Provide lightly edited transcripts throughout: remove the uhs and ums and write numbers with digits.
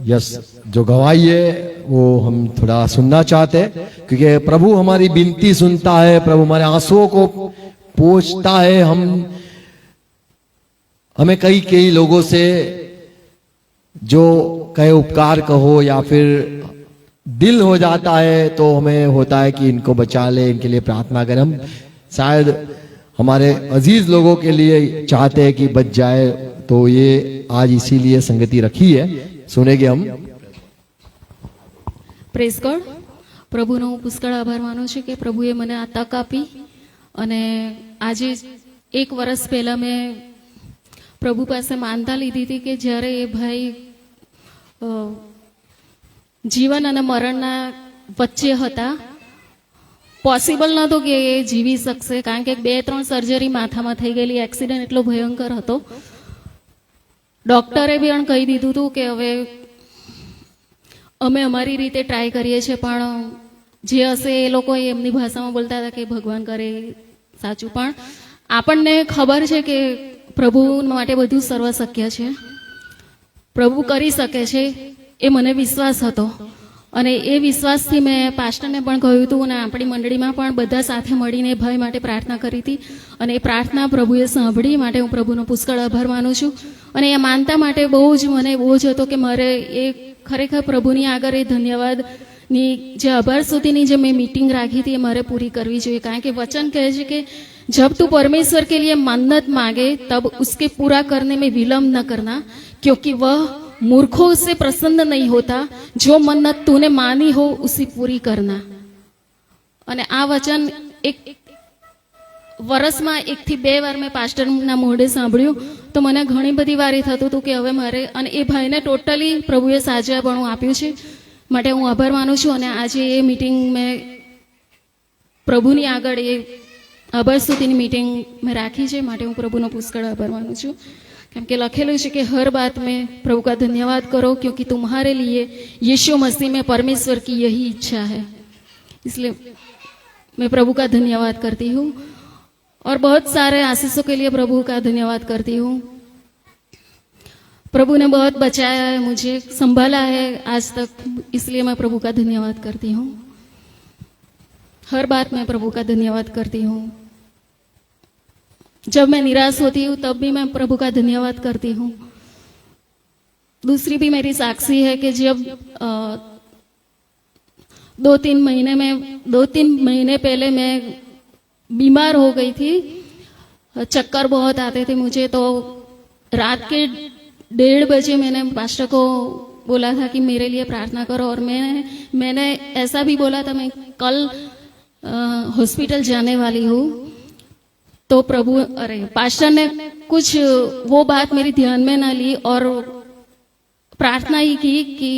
Yes, जो गवाही है वो हम थोड़ा सुनना चाहते हैं, क्योंकि प्रभु हमारी विनती सुनता है, प्रभु हमारे आंसुओं को पोंछता है। हमें कई लोगों से जो कहे उपकार कहो या फिर दिल हो जाता है, तो हमें होता है कि इनको बचा ले, इनके लिए प्रार्थना करें। हम शायद हमारे अजीज लोगों के लिए चाहते हैं कि बच जाए, तो ये आज इसीलिए संगति रखी है। सुनेंगे हम। Praise God. પ્રભુનો હું પુષ્કળ આભાર માનું છું કે પ્રભુએ મને આ તક આપી અને આજે એક વર્ષ પહેલા મેં પ્રભુ પાસે માનતા લીધી હતી કે જ્યારે એ ભાઈ જીવન અને મરણના વચ્ચે હતા, પોસિબલ નહોતું કે એ જીવી શકશે, કારણ કે 2-3 સર્જરી માથામાં થઈ ગયેલી, એક્સિડન્ટ એટલો ભયંકર હતો. ડોક્ટરે પણ કહી દીધું હતું કે હવે અમે અમારી રીતે ટ્રાય કરીએ છીએ, પણ જે હશે એ લોકો એમની ભાષામાં બોલતા હતા કે ભગવાન કરે સાચું. પણ આપણને ખબર છે કે પ્રભુ માટે બધું સર્વશક્ય છે, પ્રભુ કરી શકે છે, એ મને વિશ્વાસ હતો. અને એ વિશ્વાસથી મેં પાસ્ટરને પણ કહ્યું હતું અને આપણી મંડળીમાં પણ બધા સાથે મળીને ભાઈ માટે પ્રાર્થના કરી હતી. અને એ પ્રાર્થના પ્રભુએ સાંભળી, માટે હું પ્રભુનો પુષ્કળ આભાર માનું છું. અને એ માનતા માટે મને બહુ જ હતો કે મારે એ ખરેખર પ્રભુની આગળ એ ધન્યવાદની જે આભાર સુધીની જે મેં મીટિંગ રાખી હતી એ મારે પૂરી કરવી જોઈએ. કારણ કે વચન કહે છે કે जब तू परमेश्वर के लिए मन्नत मांगे तब उसके पूरा करने में विलंब न करना, क्योंकि वह मूर्खों से प्रसन्न नहीं होता. जो मन्नत तूने मानी हो उसी पूरी करना. અને આ વચન એક વર્ષમાં 1 થી 2 વાર મેં પાસ્ટરના મોઢે સાંભળ્યું, તો મને ઘણી બધી વાર એ થતું હતું કે હવે મારે, અને એ ભાઈને ટોટલી પ્રભુએ સાજાપણું આપ્યું છે, માટે હું આભાર માનું છું. અને આજે એ મીટિંગ મેં પ્રભુની આગળ એ આભાર સુધીની मीटिंग में राखी है, માટે હું પ્રભુનો પુષ્કળ આભાર માનું છું. કેમ કે લખેલું છે કે हर बात में प्रभु का धन्यवाद करो, क्योंकि तुम्हारे लिए यीशु मसीह में परमेश्वर की यही इच्छा है. इसलिए मैं प्रभु का धन्यवाद करती हूँ और बहुत सारे आशीषों के लिए प्रभु का धन्यवाद करती हूँ. प्रभु ने बहुत बचाया है, मुझे संभाला है आज तक, इसलिए मैं प्रभु का धन्यवाद करती हूँ. हर बात में प्रभु का धन्यवाद करती हूँ. जब मैं निराश होती हूँ तब भी मैं प्रभु का धन्यवाद करती हूँ. दूसरी भी मेरी साक्षी है कि जब 2-3 महीने पहले मैं बीमार हो गई थी, चक्कर बहुत आते थे मुझे, तो रात के 1:30 बजे मैंने पास्टर को बोला था कि मेरे लिए प्रार्थना करो. और मैंने ऐसा भी बोला था मैं कल हॉस्पिटल जाने वाली हूँ. तो पास्टर ने कुछ वो बात मेरी ध्यान में ना ली और प्रार्थना ही की कि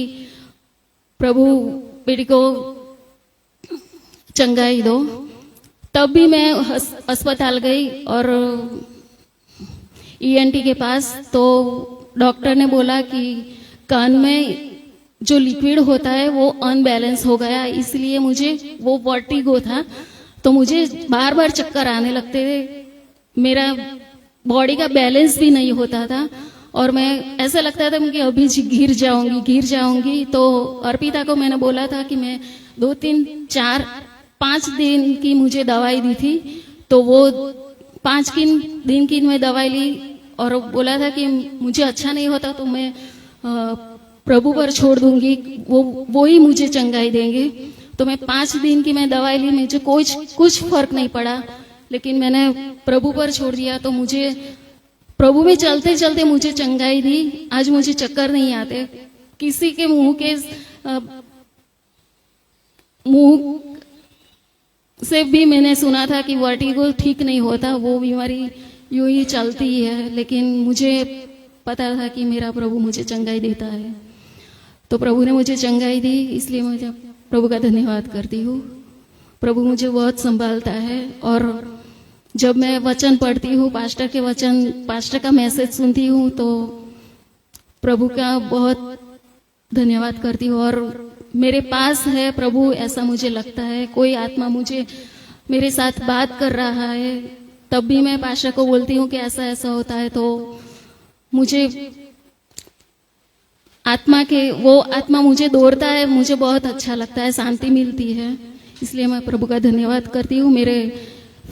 प्रभु बेटी को चंगाई दो. तब भी मैं अस्पताल गई और ENT के पास, तो डॉक्टर ने बोला कि कान में जो लिक्विड होता है वो अनबैलेंस हो गया, इसलिए मुझे वो वर्टिगो था, तो मुझे बार बार चक्कर आने लगते थे, मेरा बॉडी का बैलेंस भी नहीं होता था और मैं ऐसा लगता था कि अभी गिर जाऊंगी. तो अर्पिता को मैंने बोला था कि मैं 2-3-4-5 दिन की मुझे दवाई दी थी, तो वो 5 दिन की मैं दवाई ली और बोला था कि मुझे अच्छा नहीं होता तो मैं प्रभु पर छोड़ दूंगी, वो ही मुझे चंगाई देंगे. तो मैं 5 दिन की मैं दवाई ली, मुझे कुछ फर्क नहीं पड़ा, लेकिन मैंने प्रभु पर छोड़ दिया. तो मुझे प्रभु में चलते चलते मुझे चंगाई दी. आज मुझे चक्कर नहीं आते. किसी के मुंह से भी मैंने सुना था कि वर्टिगो ठीक नहीं होता, वो बीमारी यूं ही चलती है, लेकिन मुझे पता था कि मेरा प्रभु मुझे चंगाई देता है. तो प्रभु ने मुझे चंगाई दी, इसलिए मुझे प्रभु का धन्यवाद करती हूँ. प्रभु मुझे बहुत संभालता है. और जब मैं वचन पढ़ती हूँ, पास्टर का मैसेज सुनती हूँ, तो प्रभु का बहुत धन्यवाद करती हूँ. और मेरे पास है प्रभु, ऐसा मुझे लगता है. कोई आत्मा मुझे मेरे साथ बात कर रहा है, तब भी मैं पास्टर को बोलती हूँ कि ऐसा ऐसा होता है, तो मुझे आत्मा के वो आत्मा मुझे दौड़ता है, मुझे बहुत अच्छा लगता है, शांति मिलती है। इसलिए मैं प्रभु का धन्यवाद करती हूँ। मेरे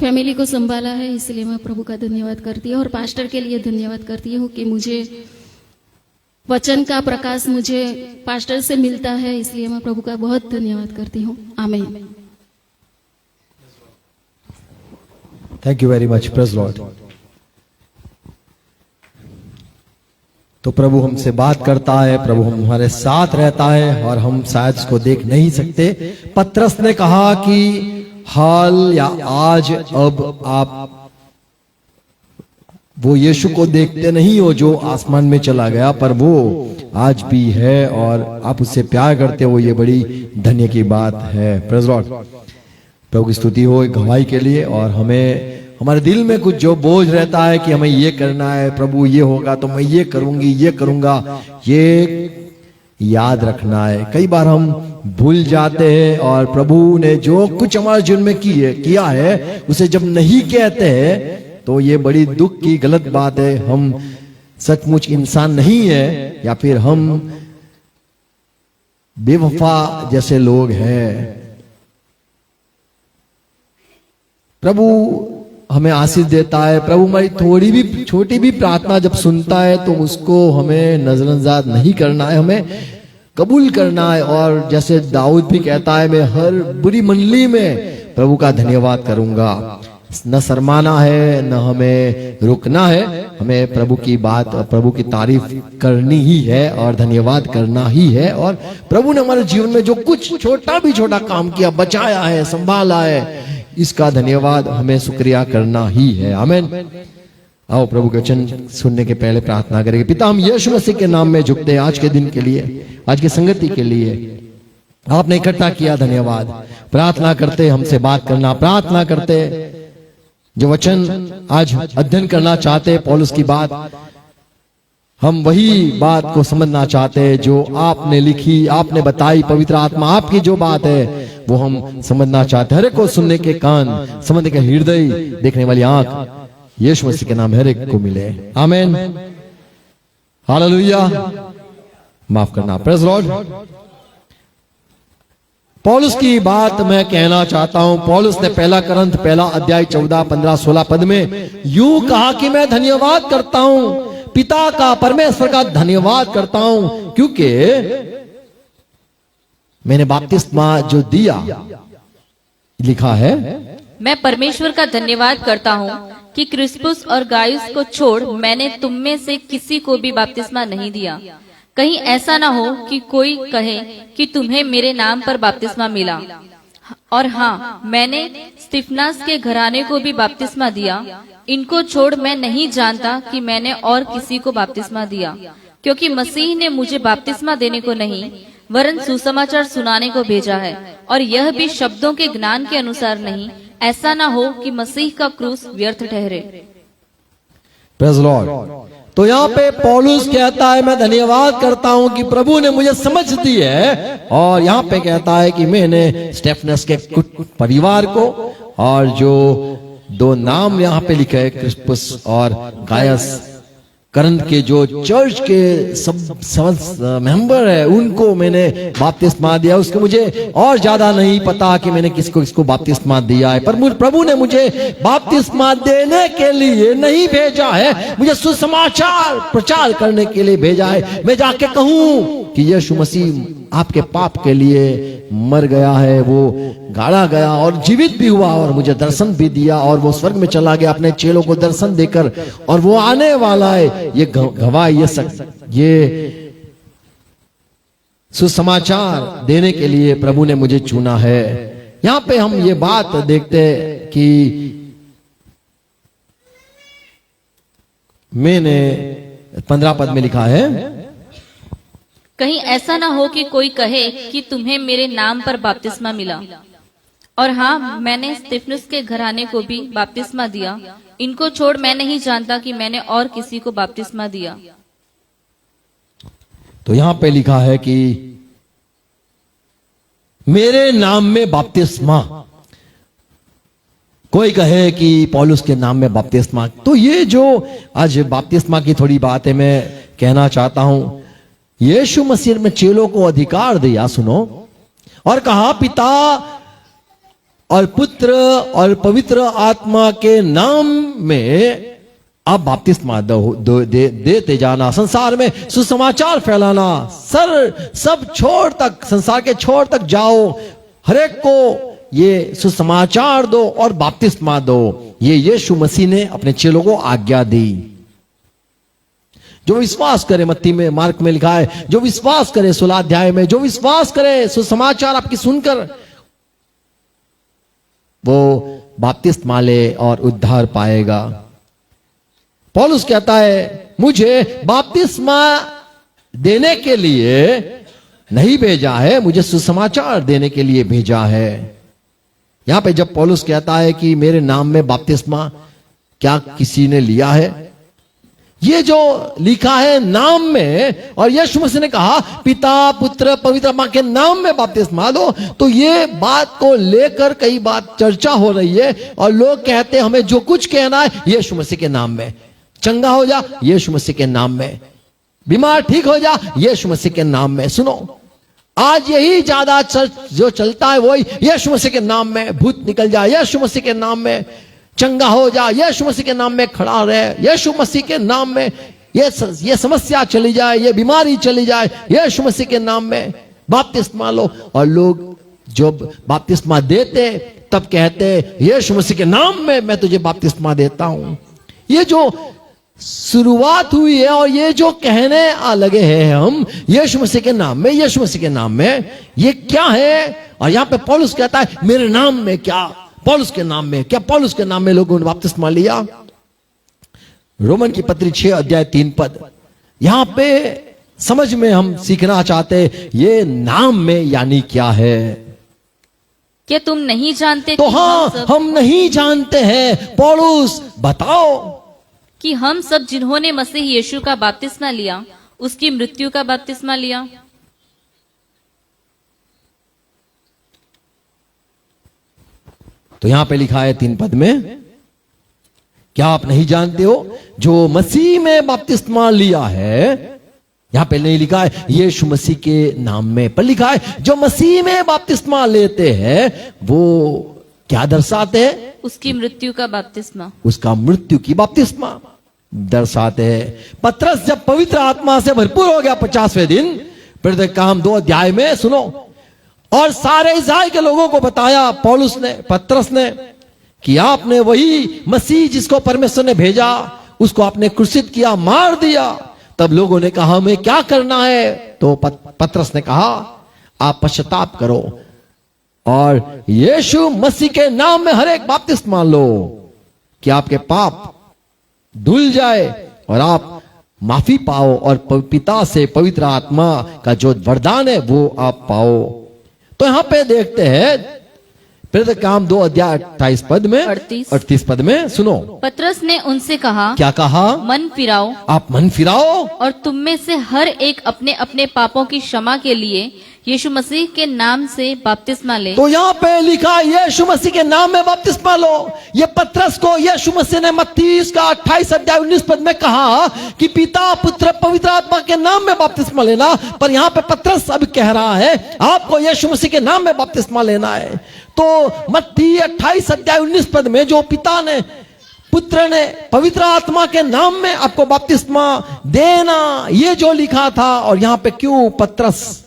फैमिली को संभाला है, इसलिए मैं प्रभु का धन्यवाद करती हूँ। और पास्टर के लिए धन्यवाद करती हूँ कि मुझे वचन का प्रकाश मुझे पास्टर से मिलता है, इसलिए मैं प्रभु का बहुत धन्यवाद करती हूँ। आमीन। Thank you very much. Praise Lord. तो प्रभु हमसे बात करता है, प्रभु हमारे साथ रहता है और हम शायद इसको देख नहीं सकते। पतरस ने कहा कि हाल या आज अब आप वो यीशु को देखते नहीं हो जो आसमान में चला गया, पर वो आज भी है और आप उससे प्यार करते हो, ये बड़ी धन्य की बात है। Praise Lord. प्रभु की स्तुति हो गवाही के लिए। और हमें हमारे दिल में कुछ जो बोझ रहता है कि हमें ये करना है, प्रभु ये होगा तो मैं ये करूंगी, ये करूंगा, ये याद रखना है। कई बार हम भूल जाते हैं और प्रभु ने जो कुछ हमारे जीवन में किया है उसे जब नहीं कहते हैं तो ये बड़ी दुख की गलत बात है। हम सचमुच इंसान नहीं है या फिर हम बेवफा जैसे लोग हैं। प्रभु हमें आशीष देता है। प्रभु हमारी थोड़ी भी छोटी भी प्रार्थना जब सुनता है तो उसको हमें नजरअंदाज नहीं करना है, हमें कबूल करना है। और जैसे दाऊद भी कहता है, मैं हर बुरी मंडली में प्रभु का धन्यवाद करूंगा। न शर्माना है, न हमें रुकना है, हमें प्रभु की बात, प्रभु की तारीफ करनी ही है और धन्यवाद करना ही है। और प्रभु ने हमारे जीवन में जो कुछ छोटा भी छोटा काम किया, बचाया है, संभाला है, इसका धन्यवाद हमें शुक्रिया करना ही है। आमीन। आओ प्रभु के वचन सुनने के पहले प्रार्थना करेंगे। पिता, हम यीशु मसीह के नाम में झुकते हैं आज के दिन के लिए, आज की संगति के लिए। आपने इकट्ठा किया, धन्यवाद। प्रार्थना करते हमसे बात करना, प्रार्थना करते जो वचन आज अध्ययन करना चाहते पौलुस की बात, हम वही बात को समझना चाहते हैं जो आपने लिखी, आपने बताई। पवित्र आत्मा आपकी जो बात है वो हम समझना चाहते हैं। हर एक को सुनने के कान, समझने के हृदय, देखने वाली आंख यीशु मसीह के नाम हर एक को मिले। आमीन। हालेलुया। माफ करना। Praise Lord. पौलुस की बात मैं कहना चाहता हूं। पौलुस ने पहला करंथ पहला अध्याय 14, 15, 16 पद में यूं कहा कि मैं धन्यवाद करता हूं, पिता का, परमेश्वर का धन्यवाद करता हूं, क्योंकि मैंने बपतिस्मा जो दिया, लिखा है, मैं परमेश्वर का धन्यवाद करता हूँ कि क्रिस्पुस और गायुस को छोड़ मैंने तुम में से किसी को भी बपतिस्मा नहीं दिया। कहीं ऐसा ना हो कि कोई कहे कि तुम्हें मेरे नाम पर बपतिस्मा मिला। और हाँ, मैंने स्तिफनास के घराने को भी बपतिस्मा दिया। इनको छोड़ मैं नहीं जानता कि मैंने और किसी को बपतिस्मा दिया, क्योंकि मसीह ने मुझे बपतिस्मा देने को नहीं वरन सुसमाचार सुनाने को भेजा है, और यह भी शब्दों के ज्ञान के अनुसार नहीं, ऐसा ना हो कि मसीह का क्रूस व्यर्थ ठहरे। Praise Lord. तो यहाँ पे पौलुस कहता है मैं धन्यवाद करता हूं कि प्रभु ने मुझे समझ दी है। और यहाँ पे कहता है कि मैंने स्टेफनस के परिवार को, और जो दो नाम यहाँ पे लिखे है, क्रिस्पुस और गायस, करंथ के जो चर्च के सब मेंबर है, उनको मैंने बपतिस्मा दिया। उसके मुझे और ज्यादा नहीं पता कि मैंने किसको बपतिस्मा दिया है, पर प्रभु ने मुझे बपतिस्मा देने के लिए नहीं भेजा है, मुझे सुसमाचार प्रचार करने के लिए भेजा है। मैं जाके कहूं कि यीशु मसीह आपके पाप के लिए मर गया है, वो गाड़ा गया और जीवित भी हुआ, और मुझे दर्शन भी दिया, और वो स्वर्ग में चला गया अपने चेलों को दर्शन देकर, और वो आने वाला है। ये गवाह, ये सुसमाचार देने के लिए प्रभु ने मुझे चुना है। यहां पे हम ये बात देखते हैं कि मैंने 15 पद में लिखा है, कहीं ऐसा ना हो कि कोई कहे कि तुम्हें मेरे नाम पर बपतिस्मा मिला। और हाँ, मैंने स्तिफनुस के घराने को भी बपतिस्मा दिया। इनको छोड़ मैं नहीं जानता कि मैंने और किसी को बपतिस्मा दिया। तो यहां पे लिखा है कि मेरे नाम में बपतिस्मा, कोई कहे कि पौलुस के नाम में बपतिस्मा। तो ये जो आज बपतिस्मा की थोड़ी बात है, मैं कहना चाहता हूं, यीशु मसीह में चेलों को अधिकार दिया, सुनो, और कहा पिता और पुत्र और पवित्र आत्मा के नाम में आप बपतिस्मा देते जाना, संसार में सुसमाचार फैलाना, सब छोर तक, संसार के छोर तक जाओ, हरेक को ये सुसमाचार दो और बपतिस्मा दो। ये यीशु मसीह ने अपने चेलों को आज्ञा दी। जो विश्वास करे, मत्ती में, मार्क में लिखा है, जो विश्वास करे 16 अध्याय में, जो विश्वास करे सुसमाचार आपकी सुनकर, वो बपतिस्मा ले और उद्धार पाएगा। पौलुस कहता है मुझे बपतिस्मा देने के लिए नहीं भेजा है, मुझे सुसमाचार देने के लिए भेजा है। यहां पे जब पौलुस कहता है कि मेरे नाम में बपतिस्मा क्या किसी ने लिया है, ये जो लिखा है नाम में, और यीशु मसीह ने कहा पिता पुत्र पवित्र आत्मा के नाम में बपतिस्मा दो, तो ये बात को लेकर कई बात चर्चा हो रही है और लोग कहते हैं हमें जो कुछ कहना है यीशु मसीह के नाम में, चंगा हो जा यीशु मसीह के नाम में, बीमार ठीक हो जा यीशु मसीह के नाम में। सुनो, आज यही ज्यादा जो चलता है वही यीशु मसीह के नाम में, भूत निकल जाए यीशु मसीह के नाम में, चंगा हो जा यीशु मसीह के नाम में, खड़ा रहे यीशु मसीह के नाम में, ये समस्या चली जाए, ये बीमारी चली जाए यीशु मसीह के नाम में, बपतिस्मा लो। और लोग जब बपतिस्मा देते तब कहते यीशु मसीह के नाम में मैं तुझे बपतिस्मा देता हूं। ये जो शुरुआत हुई है और ये जो कहने लगे हैं हम यीशु मसीह के नाम में, यीशु मसीह के नाम में, ये क्या है? और यहां पे पौलुस कहता है मेरे नाम में क्या, पौलुस के नाम में क्या, पौलुस के नाम में लोगों ने बपतिस्मा लिया। रोमन की पत्री 6 अध्याय 3 पद, यहां पे समझ में हम सीखना चाहते ये नाम में यानी क्या है। क्या तुम नहीं जानते तो कि हाँ, हम नहीं जानते हैं, पौलुस बताओ कि हम सब जिन्होंने मसीह यीशु का बपतिस्मा लिया उसकी मृत्यु का बपतिस्मा लिया। तो यहां पे लिखा है 3 पद में, क्या आप नहीं जानते हो जो मसीह में बपतिस्मा लिया है, यहां पे नहीं लिखा है यीशु मसीह के नाम में, पर लिखा है जो मसीह में बपतिस्मा लेते हैं वो क्या दर्शाते हैं? उसकी मृत्यु का बपतिस्मा, उसका मृत्यु की बपतिस्मा दर्शाते हैं। पतरस जब पवित्र आत्मा से भरपूर हो गया 50वें दिन, प्रेरित काम 2 अध्याय में सुनो, और सारे इस्राएल के लोगों को बताया पौलुस ने, पतरस ने, कि आपने वही मसीह जिसको परमेश्वर ने भेजा उसको आपने क्रूसित किया, मार दिया। तब लोगों ने कहा हमें क्या करना है? तो पतरस ने कहा आप पश्चाताप करो और यीशु मसीह के नाम में हर एक बपतिस्मा लो कि आपके पाप धुल जाए और आप माफी पाओ और पिता से पवित्र आत्मा का जो वरदान है वो आप पाओ। तो यहां पे देखते हैं प्रेरित काम 2 अध्याय 28 पद में, 38 पद में सुनो, पतरस ने उनसे कहा, क्या कहा? मन फिराओ, आप मन फिराओ और तुम में से हर एक अपने अपने पापों की क्षमा के लिए यीशु मसीह के नाम से बपतिस्मा ले। तो यहाँ पे लिखा यीशु मसीह के नाम में बपतिस्मा लो। ये पतरस को यीशु मसीह ने मत्ती का 28 अध्याय 19 पद में कहा कि पिता पुत्र पवित्र आत्मा के नाम में बपतिस्मा लेना, पर यहाँ पे पतरस अब कह रहा है आपको यीशु मसीह के नाम में बपतिस्मा लेना है। तो मत्ती 28 अध्याय 19 पद में जो पिता ने पुत्र ने पवित्र आत्मा के नाम में आपको बपतिस्मा देना, ये जो लिखा था, और यहाँ पे क्यों पतरस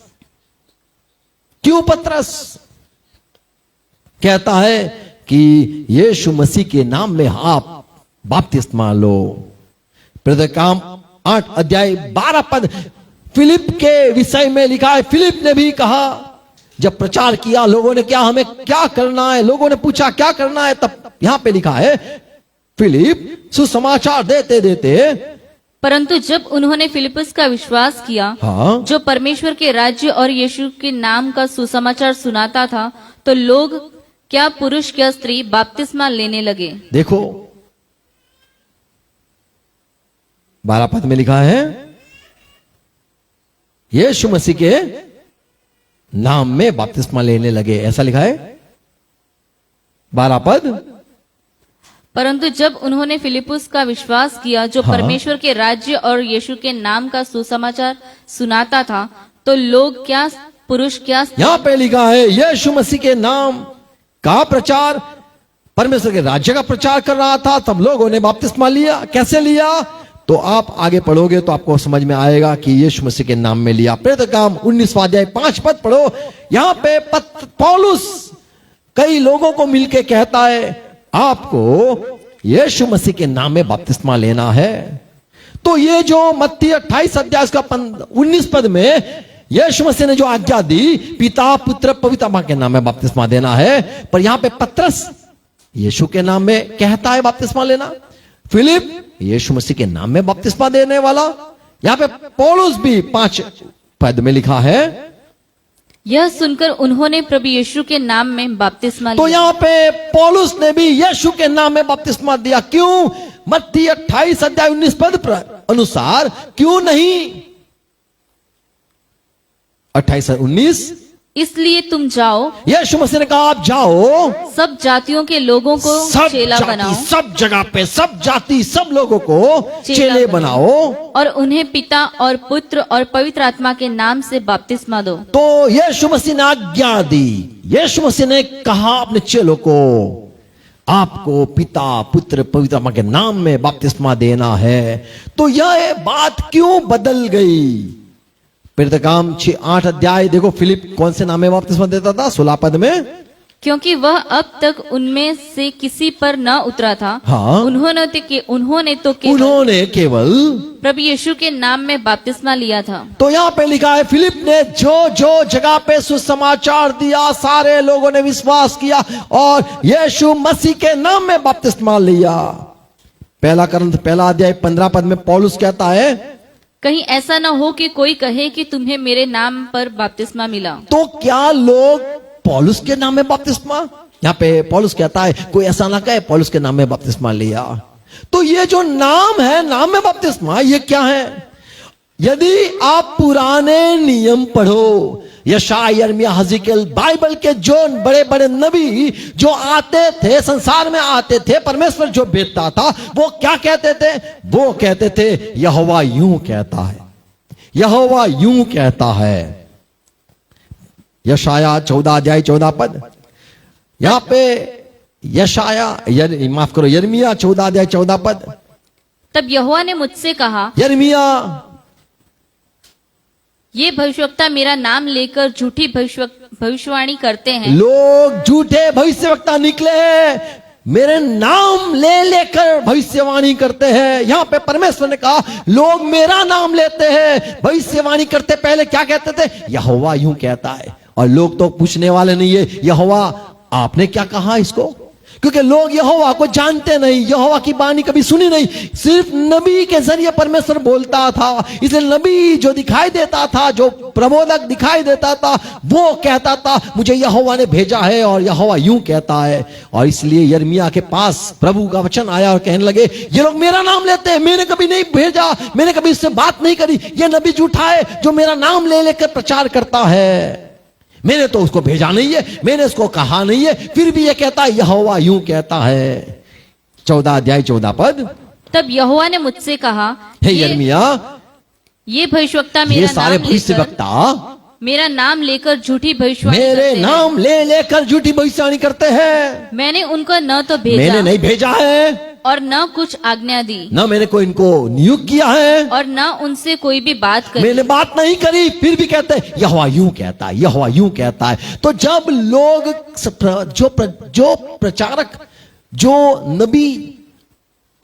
कहता है कि यीशु मसीह के नाम में आप बपतिस्मा लो। प्रेरित काम 8 अध्याय 12 पद फिलिप के विषय में लिखा है, फिलिप ने भी कहा, जब प्रचार किया लोगों ने क्या हमें क्या करना है, लोगों ने पूछा क्या करना है, तब यहां पे लिखा है फिलिप सुसमाचार देते देते, परंतु जब उन्होंने फिलिपस का विश्वास किया, हाँ, जो परमेश्वर के राज्य और यीशु के नाम का सुसमाचार सुनाता था, तो लोग क्या पुरुष क्या स्त्री बपतिस्मा लेने लगे। देखो 12 पद में लिखा है यीशु मसीह के नाम में बपतिस्मा लेने लगे, ऐसा लिखा है 12 पद। परंतु जब उन्होंने फिलिपुस का विश्वास किया जो हाँ। परमेश्वर के राज्य और यीशु के नाम का सुसमाचार सुनाता था, तो लोग क्या पुरुष क्या यहां पे लिखा है यीशु मसीह के नाम का प्रचार, परमेश्वर के राज्य का प्रचार कर रहा था, तब लोगों ने बपतिस्मा लिया। कैसे लिया? तो आप आगे पढ़ोगे तो आपको समझ में आएगा कि यीशु मसीह के नाम में लिया। प्रेरित काम 19वां अध्याय 5 पद पढ़ो। यहां पे पौलुस कई लोगों को मिलके कहता है आपको यीशु मसीह के नाम में बपतिस्मा लेना है। तो ये जो मत्ती 28 अध्याय का 19 पद में यीशु मसीह ने जो आज्ञा दी पिता पुत्र पवित्र आत्मा के नाम में बपतिस्मा देना है, पर यहां पे पतरस यीशु के नाम में कहता है बपतिस्मा लेना, फिलिप यीशु मसीह के नाम में बपतिस्मा देने वाला। यहां पे पौलुस भी 5 पद में लिखा है। यह सुनकर उन्होंने प्रभु यीशु के नाम में बपतिस्मा तो लिया। यहां पे पौलुस ने भी यीशु के नाम में बपतिस्मा दिया। क्यों? मत्ती 28 अध्याय 19 पद अनुसार क्यों नहीं? 28 और 19, इसलिए तुम जाओ, यीशु मसीह ने कहा आप जाओ, सब जातियों के लोगों को सब चेला जाति, बनाओ सब जगह पे सब जाति सब लोगों को चेले बनाओ और उन्हें पिता और पुत्र और पवित्र आत्मा के नाम से बपतिस्मा दो। तो यीशु मसीह ने आज्ञा दी। यीशु मसीह ने कहा अपने चेलों को आपको पिता पुत्र पवित्र आत्मा के नाम में बपतिस्मा देना है। तो यह बात क्यों बदल गई? प्रेरित काम 6-8 अध्याय देखो, फिलिप कौन से नाम में बपतिस्मा देता था? 16 पद में, क्योंकि वह अब तक उनमें से किसी पर न उतरा था। हाँ। उन्होंने तो केवल उन्होंने केवल प्रभु यीशु के नाम में बपतिस्मा लिया था। तो यहां पे लिखा है फिलिप ने जो जो जगह पे सुसमाचार दिया सारे लोगों ने विश्वास किया और यीशु मसीह के नाम में बपतिस्मा लिया। पहला करंथ 1 अध्याय 15 पद में पौलुस कहता है कहीं ऐसा न हो कि कोई कहे कि तुम्हें मेरे नाम पर बपतिस्मा मिला। तो क्या लोग पौलुस के नाम में बपतिस्मा? यहाँ पे पौलुस कहता है कोई ऐसा ना कहे पौलुस के नाम में बपतिस्मा लिया। तो ये जो नाम है, नाम में बपतिस्मा, ये क्या है? यदि आप पुराने नियम पढ़ो, यशायाह यिर्मयाह हजकियेल बाइबल के जो बड़े बड़े नबी जो आते थे, संसार में आते थे, परमेश्वर जो भेजता था, वो क्या कहते थे? वो कहते थे यहोवा यूं कहता है, यहोवा यूं कहता है। यशायाह 14 अध्याय 14 पद। यहां पे माफ करो, यिर्मयाह 14 अध्याय 14 पद। तब यहोवा ने मुझसे कहा, यिर्मयाह ये भविष्यवक्ता मेरा नाम लेकर झूठी भविष्यवाणी करते हैं। लोग झूठे भविष्यवक्ता निकले हैं, मेरे नाम ले लेकर भविष्यवाणी करते हैं। यहां पे परमेश्वर ने कहा लोग मेरा नाम लेते हैं, भविष्यवाणी करते पहले क्या कहते थे? यहोवा यूं कहता है। और लोग तो पूछने वाले नहीं है यहोवा आपने क्या कहा इसको, क्योंकि लोग यहोवा को जानते नहीं, यहोवा की वाणी कभी सुनी नहीं। सिर्फ नबी के जरिए परमेश्वर बोलता था, इसलिए नबी जो दिखाई देता था, जो प्रबोधक दिखाई देता था, वो कहता था मुझे यहोवा ने भेजा है और यहोवा यूं कहता है। और इसलिए यिर्मयाह के पास प्रभु का वचन आया और कहने लगे ये लोग मेरा नाम लेते हैं, मैंने कभी नहीं भेजा, मैंने कभी इससे बात नहीं करी, ये नबी झूठा है जो मेरा नाम ले लेकर प्रचार करता है, मैंने तो उसको भेजा नहीं है, मैंने उसको कहा नहीं है, फिर भी ये कहता है यहोवा यूं कहता है। 14 अध्याय 14 पद। तब यहोवा ने मुझसे कहा, हे यिर्मयाह, ये भविष्यवक्ता ये सारे भविष्यवक्ता मेरा नाम लेकर झूठी भविष्यवाणी मेरे करते नाम ले लेकर झूठी भविष्यवाणी करते हैं। मैंने उनको न तो भेजा मैंने नहीं भेजा है और न कुछ आज्ञा दी, न मैंने कोई इनको नियुक्त किया है और न उनसे कोई भी बात करी। मैंने बात नहीं करी, फिर भी कहते हैं यहोवा यूं कहता है, यहोवा यूं कहता है। तो जब लोग जो प्रचारक जो नबी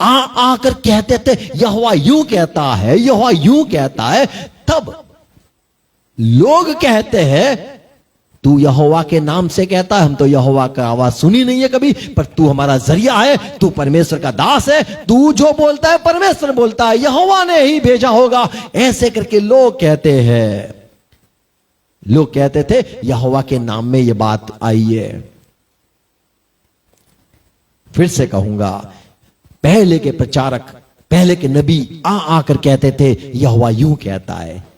आकर कहते थे यहोवा यूं कहता है, यहोवा यूं कहता है, तब लोग कहते हैं तू यहोवा के नाम से कहता है, हम तो यहोवा का आवाज सुनी नहीं है कभी, पर तू हमारा जरिया है, तू परमेश्वर का दास है, तू जो बोलता है परमेश्वर बोलता है, यहोवा ने ही भेजा होगा। ऐसे करके लोग कहते हैं, लोग कहते थे यहोवा के नाम में ये बात आई है। फिर से कहूंगा, पहले के प्रचारक, पहले के नबी आकर कहते थे यहोवा यूं कहता है,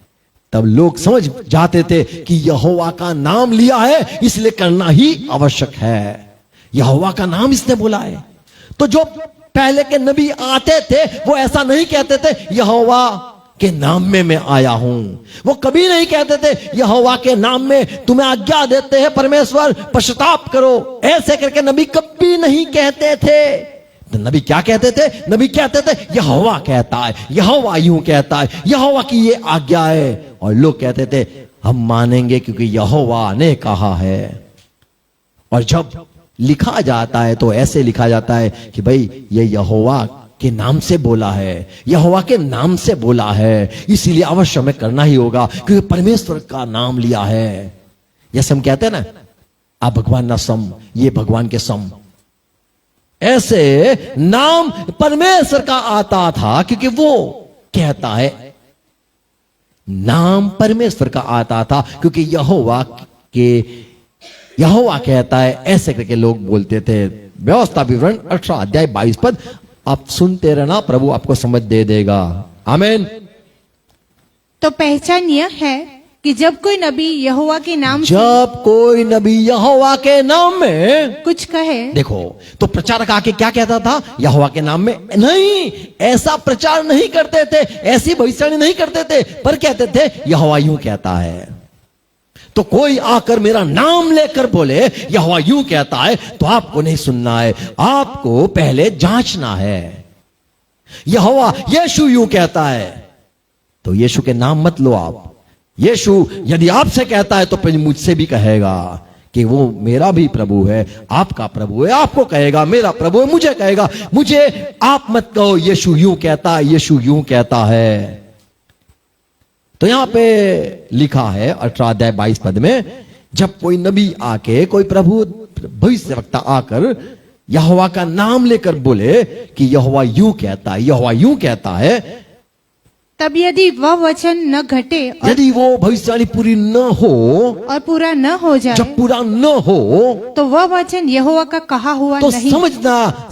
तब लोग समझ जाते थे कि यहोवा का नाम लिया है इसलिए करना ही आवश्यक है, यहोवा का नाम इसने बोला है। तो जो पहले के नबी आते थे वो ऐसा नहीं कहते थे यहोवा के नाम में मैं आया हूं। वो कभी नहीं कहते थे यहोवा के नाम में तुम्हें आज्ञा देते हैं परमेश्वर पश्चाताप करो, ऐसे करके नबी कभी नहीं कहते थे। तो नबी क्या कहते थे? नबी कहते थे यहोवा कहता है, यहोवा यूं कहता है, यहोवा की ये आज्ञा है। और लोग कहते थे हम मानेंगे क्योंकि यहोवा ने कहा है। और जब लिखा जाता है तो ऐसे लिखा जाता है कि भाई ये यहोवा के नाम से बोला है, यहोवा के नाम से बोला है, इसीलिए अवश्य हमें करना ही होगा क्योंकि परमेश्वर का नाम लिया है। जैसे हम कहते हैं ना आप भगवान ना सम, ये भगवान के सम, ऐसे नाम परमेश्वर का आता था क्योंकि वो कहता है, नाम परमेश्वर का आता था क्योंकि यहोवा कहता है, ऐसे करके लोग बोलते थे। व्यवस्था विवरण 18 अध्याय 22 पद आप सुनते रहना, प्रभु आपको समझ दे देगा। आमीन। तो पहचान यह है कि जब कोई नबी यहोवा के नाम से जब कोई नबी यहोवा के नाम में कुछ कहे, देखो तो प्रचारक आके क्या कहता था? यहोवा के नाम में नहीं, ऐसा प्रचार नहीं करते थे, ऐसी भविष्यवाणी नहीं करते थे, पर कहते थे यहोवा यूं कहता है। तो कोई आकर मेरा नाम लेकर बोले यहोवा यूं कहता है तो आपको नहीं सुनना है, आपको पहले जांचना है। यहोवा यीशु यूं कहता है तो यीशु के नाम मत लो आप। यीशु यदि आपसे कहता है तो फिर मुझसे भी कहेगा कि वो मेरा भी प्रभु है, आपका प्रभु है, आपको कहेगा मेरा प्रभु है, मुझे कहेगा, मुझे आप मत कहो यीशु यूं कहता है, यीशु यूं कहता है। तो यहां पे लिखा है 18 अध्याय 22 पद में, जब कोई नबी आके, कोई प्रभु भविष्यवक्ता आकर यहोवा का नाम लेकर बोले कि यहोवा यूं कहता है, यहोवा यूं कहता है, तब यदि वह वचन न घटे और, यदि वो भविष्यवाणी पूरी न हो और पूरा न हो जाए, जब पूरा न हो तो वह वचन यहोवा का कहा हुआ तो नहीं।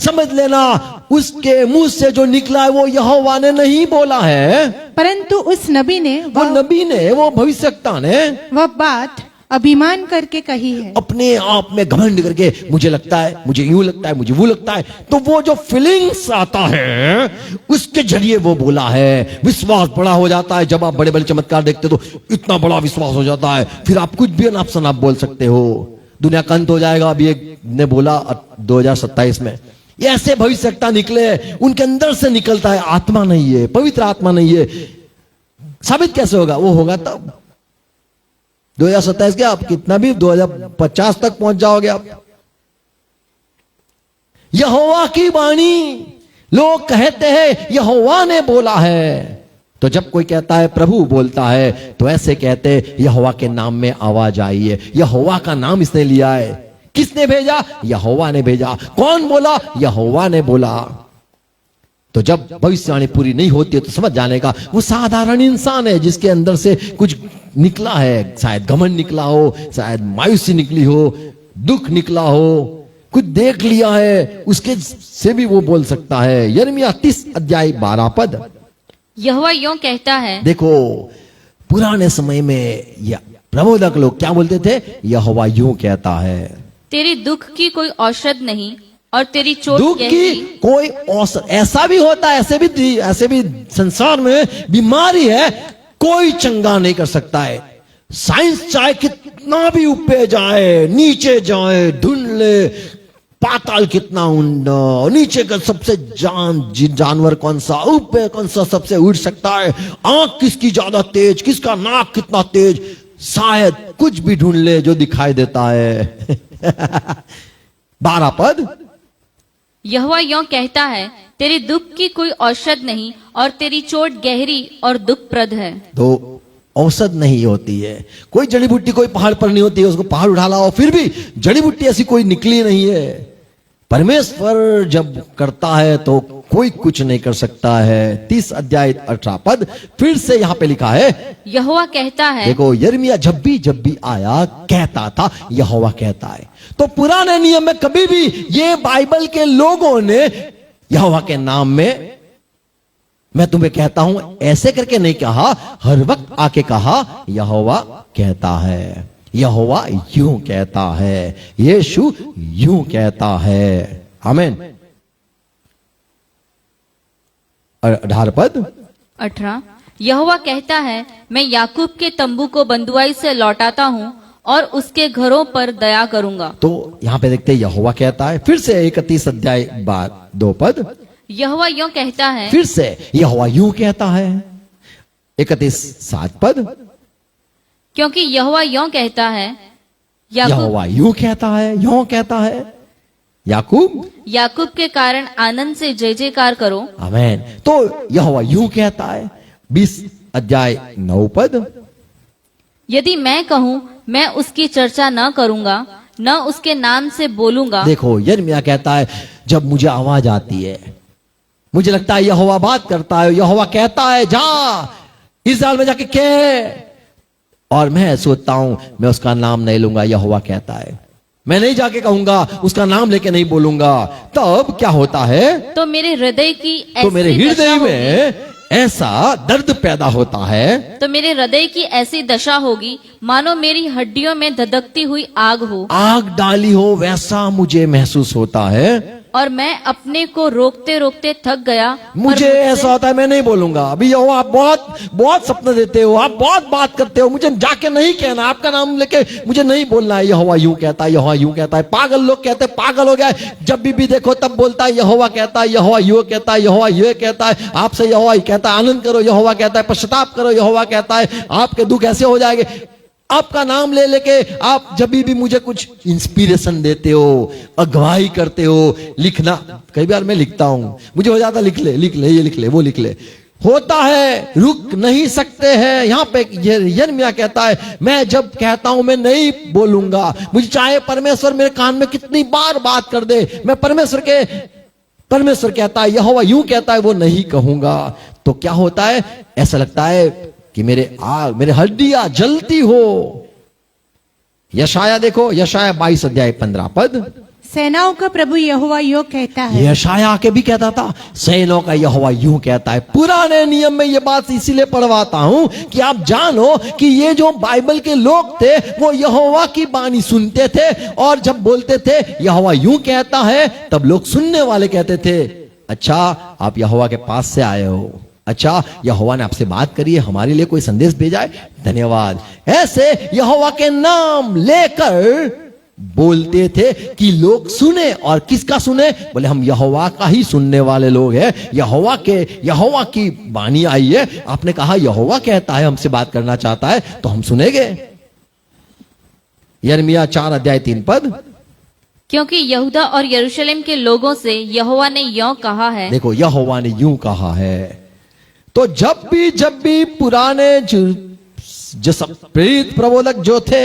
समझ लेना उसके मुंह से जो निकला है वो यहोवा ने नहीं बोला है, परंतु उस नबी ने वो नबी ने, वो भविष्यवक्ता ने वह बात अभिमान करके कही है। अपने आप में घमंड करके, मुझे लगता है, मुझे यूं लगता है, मुझे वो लगता है, तो वो जो फीलिंग्स आता है उसके जरिए वो बोला है। विश्वास बड़ा हो जाता है, जब आप बड़े बड़े चमत्कार देखते तो इतना बड़ा विश्वास हो जाता है, फिर आप कुछ भी अनाप शनाप बोल सकते हो। दुनिया का अंत हो जाएगा, अभी एक ने बोला 2027 में, ये ऐसे भविष्यवक्ता निकले, उनके अंदर से निकलता है, आत्मा नहीं है, पवित्र आत्मा नहीं है। साबित कैसे होगा? वो होगा तब 2027 के आप कितना भी 2050 तक पहुंच जाओगे आप। यहोवा की वाणी, लोग कहते हैं यहोवा ने बोला है। तो जब कोई कहता है प्रभु बोलता है तो ऐसे कहते यहोवा के नाम में आवाज आई है, यहोवा का नाम इसने लिया है। किसने भेजा? यहोवा ने भेजा। कौन बोला? यहोवा ने बोला। तो जब भविष्यवाणी पूरी नहीं होती है तो समझ जाने का वो साधारण इंसान है जिसके अंदर से कुछ निकला है, शायद घमंड निकला हो, शायद मायूसी निकली हो, दुख निकला हो, कुछ देख लिया है, उसके से भी वो बोल सकता है। यिर्मयाह 30 अध्याय 12 पद, यहोवा यूं कहता है। देखो पुराने समय में प्रबोधक लोग क्या बोलते थे? यहोवा यूं कहता है, तेरी दुख की कोई औषध नहीं और तेरी चोट दुख की कोई औषध। ऐसा भी होता है, ऐसे भी संसार में बीमारी है, कोई चंगा नहीं कर सकता है। साइंस चाहे कितना भी ऊपर जाए, नीचे जाए, ढूंढ ले पाताल कितना ऊंडा, नीचे का सबसे जानवर कौन सा, ऊपर कौन सा सबसे उड़ सकता है, आंख किसकी ज्यादा तेज, किसका नाक कितना तेज, शायद कुछ भी ढूंढ ले जो दिखाई देता है। 12 पद, यहोवा यूं कहता है, तेरे दुख की कोई औषध नहीं और तेरी चोट गहरी और दुखप्रद है। तो औषध नहीं होती है, कोई जड़ी बूटी कोई पहाड़ पर नहीं होती है, उसको पहाड़ उठा लाओ फिर भी जड़ी बूटी ऐसी कोई निकली नहीं है। परमेश्वर जब करता है तो कोई कुछ नहीं कर सकता है। 30 अध्याय 18 पद फिर से यहां पे लिखा है, यहोवा कहता है। देखो यिर्मयाह जब भी आया कहता था यहोवा कहता है। तो पुराने नियम में कभी भी ये बाइबल के लोगों ने यहोवा के नाम में मैं तुम्हें कहता हूं ऐसे करके नहीं कहा, हर वक्त आके कहा यहोवा कहता है, यहोवा यूं कहता है, यीशु यूं कहता है। आमीन। 18 पद। 18 यहोवा कहता है, मैं याकूब के तंबू को बंधुआई से लौटाता हूँ और उसके घरों पर दया करूंगा। तो यहाँ पे देखते हैं यहोवा कहता है, फिर से 31 अध्याय बाद 2 पद। यहोवा यूं कहता है, फिर से यहोवा यूं कहता है, 31 7 पद। क्योंकि यहोवा यूं कहता है, याकूब यहोवा यूं कहता है, यूं कहता है, याकूब के कारण आनंद से जय जयकार करो। आमेन। तो यहोवा यूं कहता है, 20 अध्याय 9 पद। यदि मैं कहूँ मैं उसकी चर्चा न करूंगा, न उसके नाम से बोलूंगा। देखो यिर्मयाह कहता है, जब मुझे आवाज आती है, मुझे लगता है यहोवा बात करता है, यहोवा कहता है जा इस्राएल में जाके कह, और मैं सोचता हूं मैं उसका नाम नहीं लूंगा। यहोवा कहता है मैं नहीं जाके कहूंगा, उसका नाम लेके नहीं बोलूंगा। तब क्या होता है? तो मेरे हृदय की तो मेरे ऐसी दशा हृदय होगी, में ऐसा दर्द पैदा होता है, तो मेरे हृदय की ऐसी दशा होगी मानो मेरी हड्डियों में धधकती हुई आग हो, आग डाली हो वैसा मुझे महसूस होता है, और मैं अपने को रोकते रोकते थक गया। पर मुझे ऐसा होता है मैं नहीं बोलूंगा। अभी यहोवा आप बहुत बहुत सपने देते हो, आप बहुत बात करते हो, मुझे जाके नहीं कहना, आपका नाम लेके मुझे नहीं बोलना है। यहोवा यूं कहता है, यहोवा यूं कहता है। पागल लोग कहते हैं पागल हो गया है, जब भी देखो तब बोलता है यहोवा कहता है, यहोवा यूं कहता है, यहोवा ये कहता है। आपसे यहोवा ही कहता है आनंद करो, यहोवा कहता है पश्चाताप करो, यहोवा कहता है आपके दुख ऐसे हो जाएंगे। आपका नाम ले लेके आप जब भी मुझे कुछ इंस्पिरेशन देते हो, अगुवाई करते हो। लिखना, कई बार मैं लिखता हूं, मुझे हो जाता लिख ले ये लिख ले वो लिख ले, होता है रुक नहीं सकते हैं। यहां पे यिर्मयाह कहता है मैं जब कहता हूं मैं नहीं बोलूंगा, मुझे चाहे परमेश्वर मेरे कान में कितनी बार बात कर दे, मैं परमेश्वर कहता है यहोवा यूं कहता है वो नहीं कहूंगा। तो क्या होता है? ऐसा लगता है कि मेरे हड्डियां जलती हो। यशाया देखो, यशाया 22 अध्याय 15 पद। सेनाओं का प्रभु यहोवा यूं कहता है। यशाया आके भी कहता था सेनाओं का यहोवा यूं कहता है। पुराने नियम में ये बात इसीलिए पढ़वाता हूं कि आप जानो कि ये जो बाइबल के लोग थे वो यहोवा की बानी सुनते थे, और जब बोलते थे यहोवा यूं कहता है तब लोग सुनने वाले कहते थे अच्छा आप यहोवा के पास से आए हो, अच्छा यहोवा ने आपसे बात करी है, हमारे लिए कोई संदेश भेजा है, धन्यवाद। ऐसे यहोवा के नाम लेकर बोलते थे कि लोग सुने। और किसका सुने? बोले हम यहोवा का ही सुनने वाले लोग हैं, यहोवा की वाणी आई है, आपने कहा यहोवा कहता है हमसे बात करना चाहता है तो हम सुनेंगे। यिर्मयाह 4 अध्याय 3 पद। क्योंकि यहूदा और यरूशलेम के लोगों से यहोवा ने यूं कहा है। देखो यहोवा ने यूं कहा है। तो जब भी पुराने जो सब प्रेरित प्रबोधक जो थे,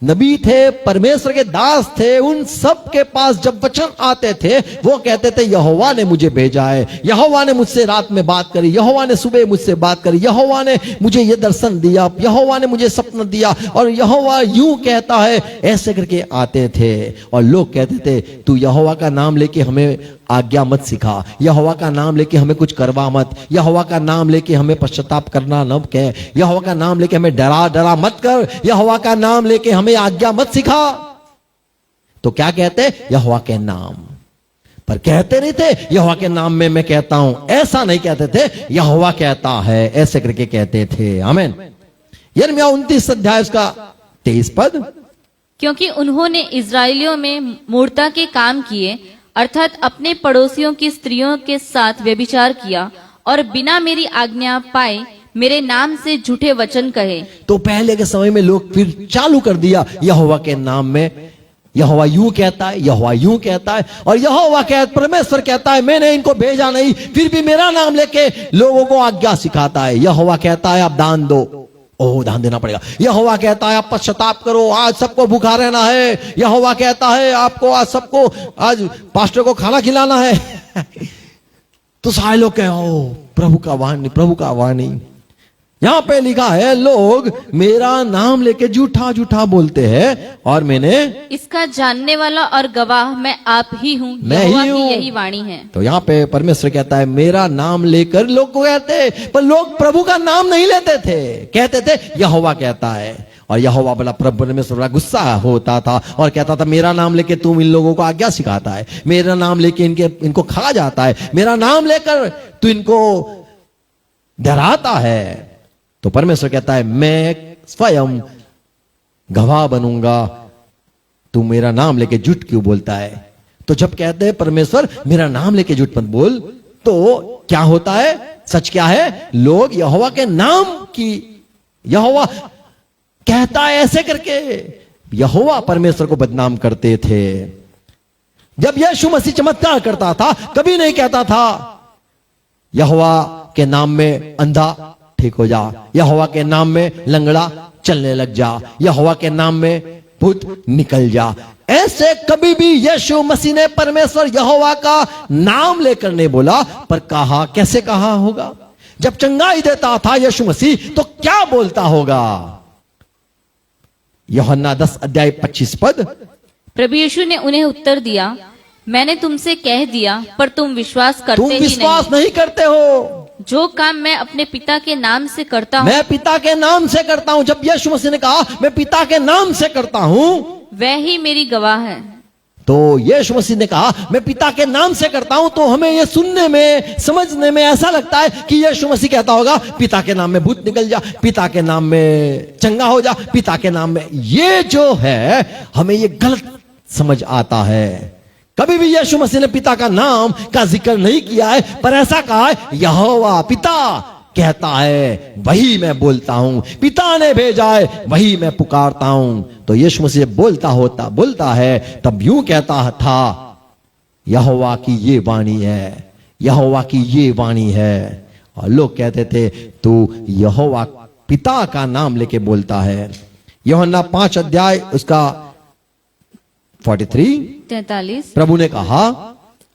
नबी थे, परमेश्वर के दास थे, उन सब के पास जब वचन आते थे वो कहते थे यहोवा ने मुझे भेजा है, यहोवा ने मुझसे रात में बात करी, यहोवा ने सुबह मुझसे बात करी, यहोवा ने मुझे ये दर्शन दिया, यहोवा ने मुझे सपना दिया, और यहोवा यूं कहता है। ऐसे करके आते थे और लोग कहते थे तू यहोवा का नाम लेके हमें आज्ञा मत सिखा, यहोवा का नाम लेके हमें कुछ करवा मत, यहोवा का नाम लेके हमें पश्चाताप करना न कह, यहोवा का नाम लेके हमें डरा मत कर, यहोवा का नाम लेके हमें आज्ञा मत सिखा। तो क्या कहते? यहोवा के नाम। पर कहते नहीं थे यहोवा के नाम में मैं कहता हूं, ऐसा नहीं कहते थे, यहोवा कहता है ऐसे करके कहते थे। आमीन। यिर्मयाह 29 अध्याय उसका 23 पद। क्योंकि उन्होंने इस्राएलियों में मूर्ता के काम किए, अर्थात अपने पड़ोसियों की स्त्रियों के साथ व्यभिचार किया, और बिना मेरी आज्ञा पाए मेरे नाम से झूठे वचन कहे। तो पहले के समय में लोग फिर चालू कर दिया यहोवा के नाम में, यहोवा यूं कहता है, यहोवा यूं कहता है, और यहोवा परमेश्वर कहता है मैंने इनको भेजा नहीं, फिर भी मेरा नाम लेके लोगों को आज्ञा सिखाता है। यहोवा कहता है आप दान दो, दान देना पड़ेगा। यहोवा कहता है आप पश्चाताप करो, आज सबको भूखा रहना है। यहोवा कहता है आपको आज सबको आज पास्टर को खाना खिलाना है। तो सारे लोग कहो प्रभु का वाणी। यहां पे लिखा है लोग मेरा नाम लेके झूठा बोलते हैं, और मैंने इसका जानने वाला और गवाह मैं आप ही हूँ, मैं यहोवा ही की हूँ। यही वाणी है। तो यहाँ पे परमेश्वर कहता है मेरा नाम लेकर लोग को कहते, पर लोग प्रभु का नाम नहीं लेते थे, कहते थे यहोवा कहता है। और यहोवा बड़ा प्रभु परमेश्वर बड़ा गुस्सा होता था और कहता था मेरा नाम लेके तुम इन लोगों को आज्ञा सिखाता है, मेरा नाम लेके इनको खा जाता है, मेरा नाम लेकर तू इनको डराता है। तो परमेश्वर कहता है मैं स्वयं गवाह बनूंगा, तू मेरा नाम लेके झूठ क्यों बोलता है। तो जब कहते हैं परमेश्वर मेरा नाम लेके झूठ मत बोल, तो क्या होता है, सच क्या है, लोग यहोवा के नाम की, यहोवा कहता है ऐसे करके यहोवा परमेश्वर को बदनाम करते थे। जब यीशु मसीह चमत्कार करता था कभी नहीं कहता था यहोवा के नाम में अंधा ठीक हो जा, यहोवा के नाम में लंगड़ा चलने लग जा, यहोवा के नाम में भूत निकल जा। ऐसे कभी भी यीशु मसीह ने परमेश्वर यहोवा का नाम लेकर नहीं बोला, पर कहा, कैसे कहा होगा। जब चंगाई देता था यीशु मसीह तो क्या बोलता होगा। यूहन्ना 10 अध्याय 25 पद। प्रभु यीशु ने उन्हें उत्तर दिया, मैंने तुमसे कह दिया पर तुम विश्वास करते तुम ही विश्वास नहीं। नहीं करते हो। जो काम मैं अपने पिता के नाम से करता हूँ मैं पिता के नाम से करता हूं। जब यीशु मसीह ने कहा मैं पिता के नाम से करता हूं, वह ही मेरी गवाह है। तो यीशु मसीह ने कहा मैं पिता के नाम से करता हूं, तो हमें यह सुनने में समझने में ऐसा लगता है कि यीशु मसीह कहता होगा पिता के नाम में भूत निकल जा, पिता के नाम में चंगा हो जा, पिता के नाम में। ये जो है हमें ये गलत समझ आता है। कभी भी यीशु मसीह ने पिता का नाम का जिक्र नहीं किया है, पर ऐसा कहा है यहोवा पिता कहता है वही मैं बोलता हूं, पिता ने भेजा है वही मैं पुकारता हूं। तो यीशु मसीह बोलता है तब यूं कहता था यहोवा की ये वाणी है, यहोवा की ये वाणी है। और लोग कहते थे तू यहोवा पिता का नाम लेके बोलता है। यूहन्ना 5 अध्याय उसका 43 प्रभु ने कहा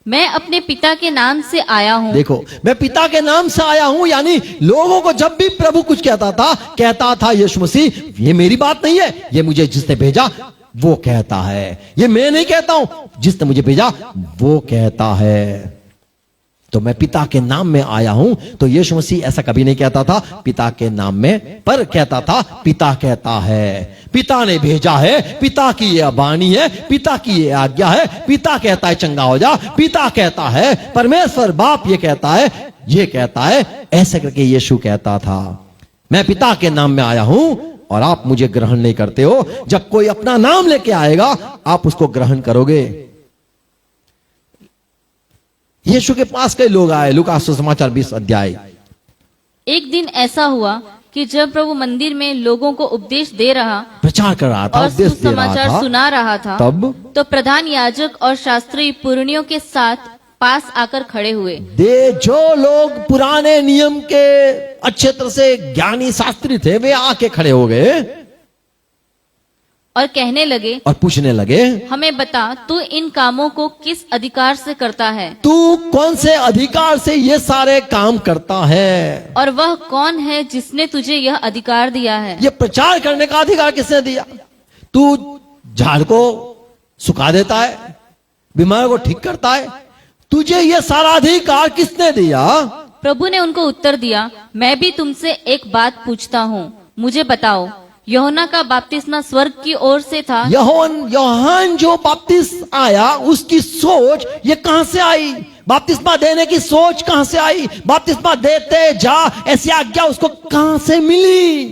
मैं अपने पिता के नाम से आया हूँ। देखो मैं पिता के नाम से आया हूं, यानी लोगों को जब भी प्रभु कुछ कहता था यीशु मसीह ये मेरी बात नहीं है, ये मुझे जिसने भेजा वो कहता है, ये मैं नहीं कहता हूं, जिसने मुझे भेजा वो कहता है। तो मैं पिता के नाम में आया हूं। तो यीशु मसीह ऐसा कभी नहीं कहता था पिता के नाम में, पर कहता था पिता कहता है, पिता ने भेजा है, पिता की ये वाणी है, पिता की ये आज्ञा है, पिता कहता है चंगा हो जा, पिता कहता है, परमेश्वर बाप ये कहता है, ये कहता है, ऐसे करके यीशु कहता था मैं पिता के नाम में आया हूं और आप मुझे ग्रहण नहीं करते हो। जब कोई अपना नाम लेके आएगा आप उसको ग्रहण करोगे। यीशु के पास कई लोग आए, लूका सुसमाचार 20 अध्याय। एक दिन ऐसा हुआ कि जब प्रभु मंदिर में लोगों को उपदेश दे रहा प्रचार कर रहा था, और उपदेश दे रहा सुसमाचार था, सुना रहा था, तब तो प्रधान याजक और शास्त्री पुरनियों के साथ पास आकर खड़े हुए। जो लोग पुराने नियम के अच्छे तरह से ज्ञानी शास्त्री थे वे आके खड़े हो गए और कहने लगे और पूछने लगे हमें बता तू इन कामों को किस अधिकार से करता है, तू कौन से अधिकार से ये सारे काम करता है, और वह कौन है जिसने तुझे यह अधिकार दिया है। ये प्रचार करने का अधिकार किसने दिया। तू झाड़ को सुखा देता है, बीमार को ठीक करता है, तुझे ये सारा अधिकार किसने दिया। प्रभु ने उनको उत्तर दिया मैं भी तुमसे एक बात पूछता हूँ, मुझे बताओ यूहन्ना का बपतिस्मा स्वर्ग की ओर से था। यूहन्ना जो बपतिस्मा आया उसकी सोच ये कहां से आई, बपतिस्मा देने की सोच कहां से आई, बपतिस्मा देते जा ऐसी आज्ञा उसको कहां से मिली,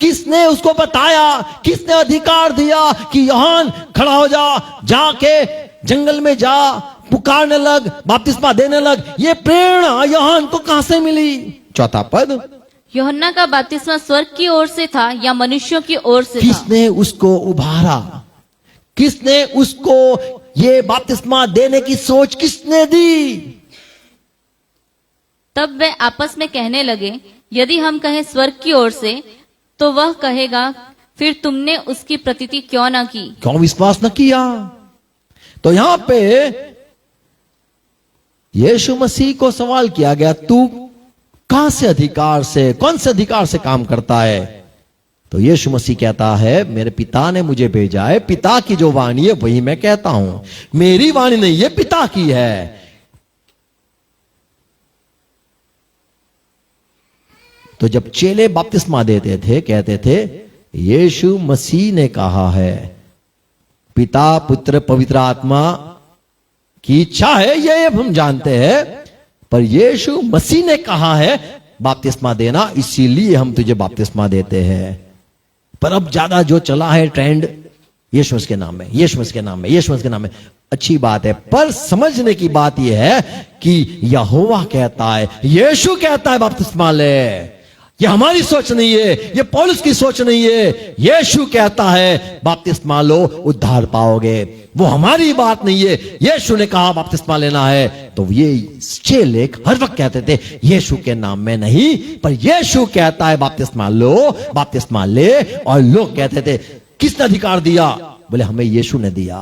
किसने उसको बताया, किसने अधिकार दिया कि यूहन्ना खड़ा हो जा, जाके जंगल में जा, पुकारने लग, बपतिस्मा देने लग। ये प्रेरणा यूहन्ना को कहां से मिली। चौथा पद यूहन्ना का बपतिस्मा स्वर्ग की ओर से था या मनुष्यों की ओर से था। किसने उसको उभारा, किसने उसको ये बपतिस्मा देने की सोच किसने दी। तब वे आपस में कहने लगे यदि हम कहें स्वर्ग की ओर से तो वह कहेगा फिर तुमने उसकी प्रतीति क्यों ना की, क्यों विश्वास न किया। तो यहां पे यीशु मसीह को सवाल किया गया तू कहां से अधिकार से, कौन से अधिकार से काम करता है। तो यीशु मसीह कहता है मेरे पिता ने मुझे भेजा है, पिता की जो वाणी है वही मैं कहता हूं, मेरी वाणी नहीं ये पिता की है। तो जब चेले बपतिस्मा देते थे कहते थे यीशु मसीह ने कहा है, पिता पुत्र पवित्र आत्मा की इच्छा है, ये हम जानते हैं, पर यीशु मसीह ने कहा है बपतिस्मा देना, इसीलिए हम तुझे बपतिस्मा देते हैं। पर अब ज्यादा जो चला है ट्रेंड, यीशु मसीह के नाम में, यीशु मसीह के नाम में, यीशु मसीह के नाम में, अच्छी बात है, पर समझने की बात यह है कि यहोवा कहता है, यीशु कहता है बपतिस्मा ले। ये हमारी सोच नहीं है, ये पौलुस की सोच नहीं है। यीशु कहता है बपतिस्मा लो, उद्धार पाओगे। वो हमारी बात नहीं है। यीशु ने कहा बपतिस्मा लेना है, तो ये चेले हर वक्त कहते थे यीशु के नाम में नहीं, पर यीशु कहता है बपतिस्मा लो, बपतिस्मा ले। और लोग कहते थे किसने अधिकार दिया? बोले हमें यीशु ने दिया।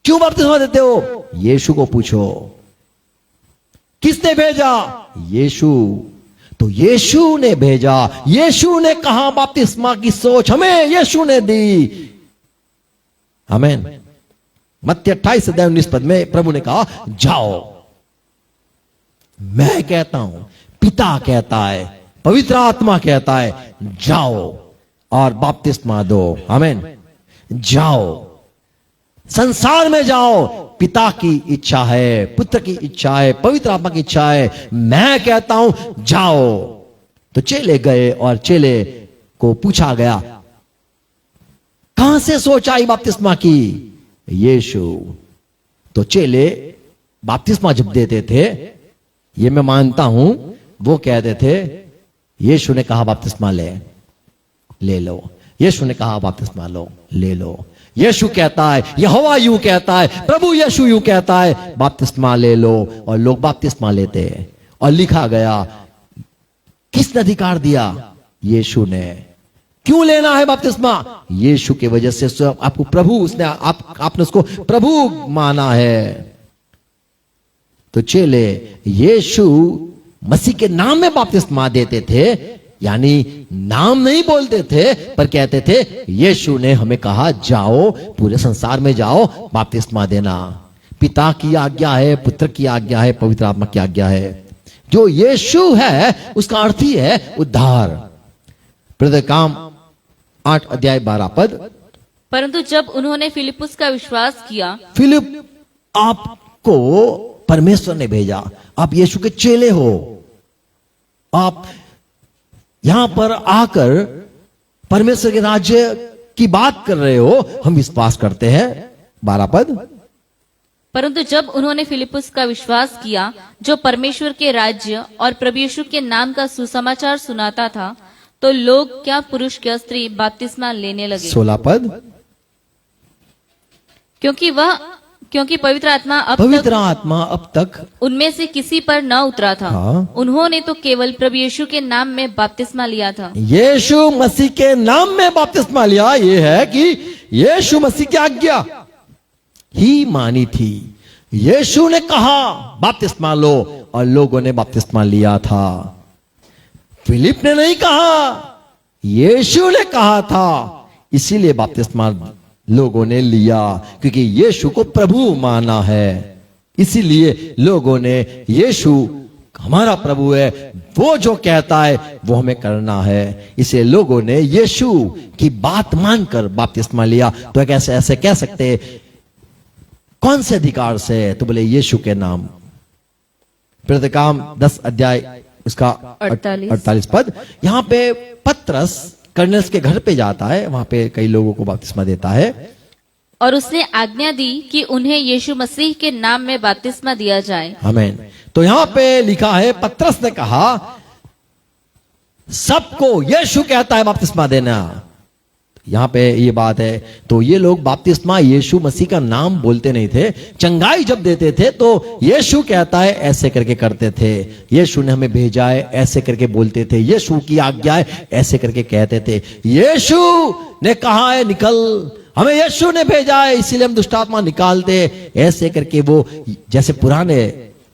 क्यों बपतिस्मा देते हो? यीशु को पूछो। किसने भेजा? यीशु। तो यीशु ने भेजा, यीशु ने कहा बपतिस्मा की सोच हमें यीशु ने दी। आमीन। मत्ती 28:19 में प्रभु ने कहा जाओ। मैं कहता हूं, पिता कहता है, पवित्र आत्मा कहता है जाओ और बपतिस्मा दो। आमीन। जाओ, संसार में जाओ। पिता की इच्छा है, पुत्र की इच्छा है, पवित्र आत्मा की इच्छा है। मैं कहता हूं जाओ। तो चेले गए और चेले को पूछा गया कहां से सोच आई बपतिस्मा की? यीशु। तो चेले बपतिस्मा जब देते थे, ये मैं मानता हूं, वो कहते थे यीशु ने कहा बपतिस्मा ले लो। यीशु ने कहा बपतिस्मा लो, ले लो। यीशु कहता है, यहोवा यूं कहता है, प्रभु यीशु यूं कहता है, बपतिस्मा ले लो। और लोग बपतिस्मा लेते हैं। और लिखा गया किसने अधिकार दिया? यीशु ने। क्यों लेना है बपतिस्मा? यीशु की वजह से। आपको प्रभु, उसने आपने उसको प्रभु माना है। तो चेले यीशु मसीह के नाम में बपतिस्मा देते थे, यानी नाम नहीं बोलते थे, पर कहते थे यीशु ने हमें कहा जाओ, पूरे संसार में जाओ, बपतिस्मा देना। पिता की आज्ञा है, पुत्र की आज्ञा है, पवित्र आत्मा की आज्ञा है। जो यीशु है उसका अर्थ ही है उद्धार। प्रेरित काम 8:12। परंतु जब उन्होंने फिलिपुस का विश्वास किया, फिलिप, आपको परमेश्वर ने भेजा, आप यीशु के चेले हो, आप यहां पर आकर परमेश्वर के राज्य की बात कर रहे हो, हम विश्वास करते हैं। 12। परंतु जब उन्होंने फिलिपुस का विश्वास किया, जो परमेश्वर के राज्य और प्रभु यीशु के नाम का सुसमाचार सुनाता था, तो लोग क्या पुरुष क्या स्त्री बपतिस्मा लेने लगे। 16। क्योंकि पवित्र आत्मा अब तक उनमें से किसी पर न उतरा था। हाँ। उन्होंने तो केवल प्रभु यीशु के नाम में बपतिस्मा लिया था। यीशु मसीह के नाम में बपतिस्मा लिया, यह है कि यीशु मसीह की आज्ञा ही मानी थी। यीशु ने कहा बपतिस्मा लो, और लोगों ने बपतिस्मा लिया था। फिलिप ने नहीं कहा, यीशु ने कहा था, इसीलिए बपतिस्मा लोगों ने लिया, क्योंकि यीशु को प्रभु माना है। इसीलिए लोगों ने यीशु हमारा प्रभु है, वो जो कहता है वो हमें करना है। इसे लोगों ने यीशु की बात मानकर बपतिस्मा लिया। तो कैसे ऐसे कह सकते, कौन से अधिकार से? तो बोले यीशु के नाम। प्रेरित काम 10 उसका 48। यहां पे पत्रस कर्नेलियुस के घर पे जाता है, वहां पे कई लोगों को बपतिस्मा देता है। और उसने आज्ञा दी कि उन्हें यीशु मसीह के नाम में बपतिस्मा दिया जाए। आमीन। तो यहां पे लिखा है, पत्रस ने कहा सबको यीशु कहता है बपतिस्मा देना। यहां पे ये बात है। तो ये लोग बपतिस्मा यीशु मसीह का नाम बोलते नहीं थे। चंगाई जब देते थे तो यीशु कहता है ऐसे करके करते थे। यीशु ने हमें भेजा है ऐसे करके बोलते थे। यीशु की आज्ञा है ऐसे करके कहते थे। यीशु ने कहा है निकल, हमें यीशु ने भेजा है इसीलिए हम दुष्टात्मा निकालते, ऐसे करके वो जैसे पुराने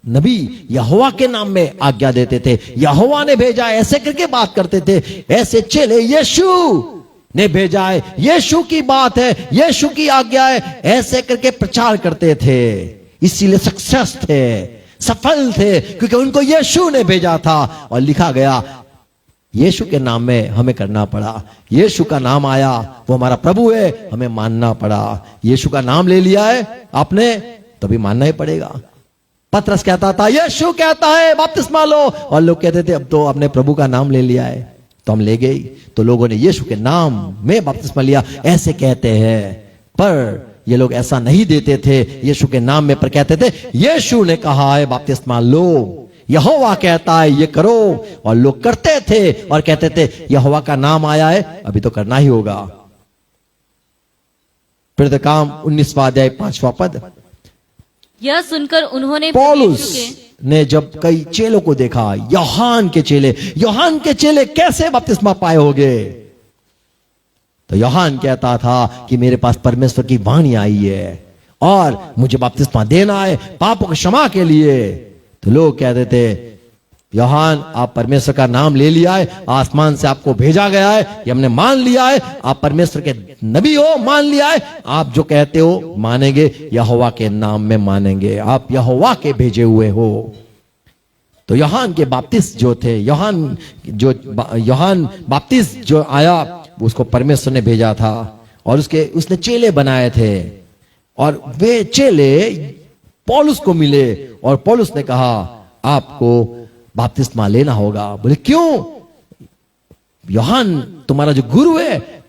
नबी यहोवा के नाम में आज्ञा देते थे, यहोवा ने भेजा है ऐसे करके बात करते थे। ऐसे चेले यीशु ने भेजा है, यीशु की बात है, यीशु की आज्ञा है, ऐसे करके प्रचार करते थे। इसीलिए सक्सेस थे, सफल थे, क्योंकि उनको यीशु ने भेजा था। और लिखा गया यीशु के नाम में हमें करना पड़ा। यीशु का नाम आया, वो हमारा प्रभु है, हमें मानना पड़ा। यीशु का नाम ले लिया है आपने, तो भी मानना ही पड़ेगा। पतरस कहता था यीशु कहता है बपतिस्मा लो, और लोग कहते थे अब तो आपने प्रभु का नाम ले लिया है, तो हम ले गए। तो लोगों ने यीशु के नाम में बपतिस्मा लिया, ऐसे कहते हैं। पर ये लोग ऐसा नहीं देते थे यीशु के नाम में, पर कहते थे यीशु ने कहा है बपतिस्मा लो, यहोवा कहता है ये करो। और लोग करते थे और कहते थे यहोवा का नाम आया है, अभी तो करना ही होगा। प्रेरित काम 19वां अध्याय 5वां पद। यह सुनकर उन्होंने पौलुस ने जब कई चेलों को देखा, यूहन्ना के चेले कैसे बपतिस्मा पाए होंगे, तो यूहन्ना कहता था कि मेरे पास परमेश्वर की वाणी आई है और मुझे बपतिस्मा देना है पापों की क्षमा के लिए। तो लोग कहते थे यूहन्ना आप परमेश्वर का नाम ले लिया है, आसमान से आपको भेजा गया है, ये हमने मान लिया है, आप परमेश्वर के नबी हो, मान लिया है, आप जो कहते हो मानेंगे, यहोवा के नाम में मानेंगे, आप यहोवा के भेजे हुए हो। तो यूहन्ना के बपतिस्मा जो थे, यूहन्ना बपतिस्मा जो आया, उसको परमेश्वर ने भेजा था और उसने चेले बनाए थे। और वे चेले पौलुस को मिले और पौलुस ने कहा आपको बपतिस्मा लेना होगा। बोले क्यों? यूहन्ना तुम्हारा जो गुरु है,